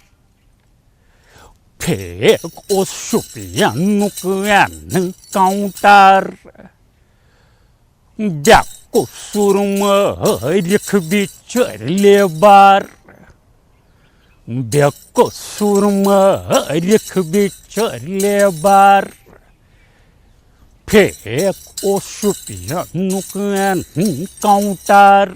फेक ओ शुपियन काउंटर बेको सुरमरिक बिचर लेबार बेको सुरमरिक बिचर लेबार फेक ओ शुपियन काउंटर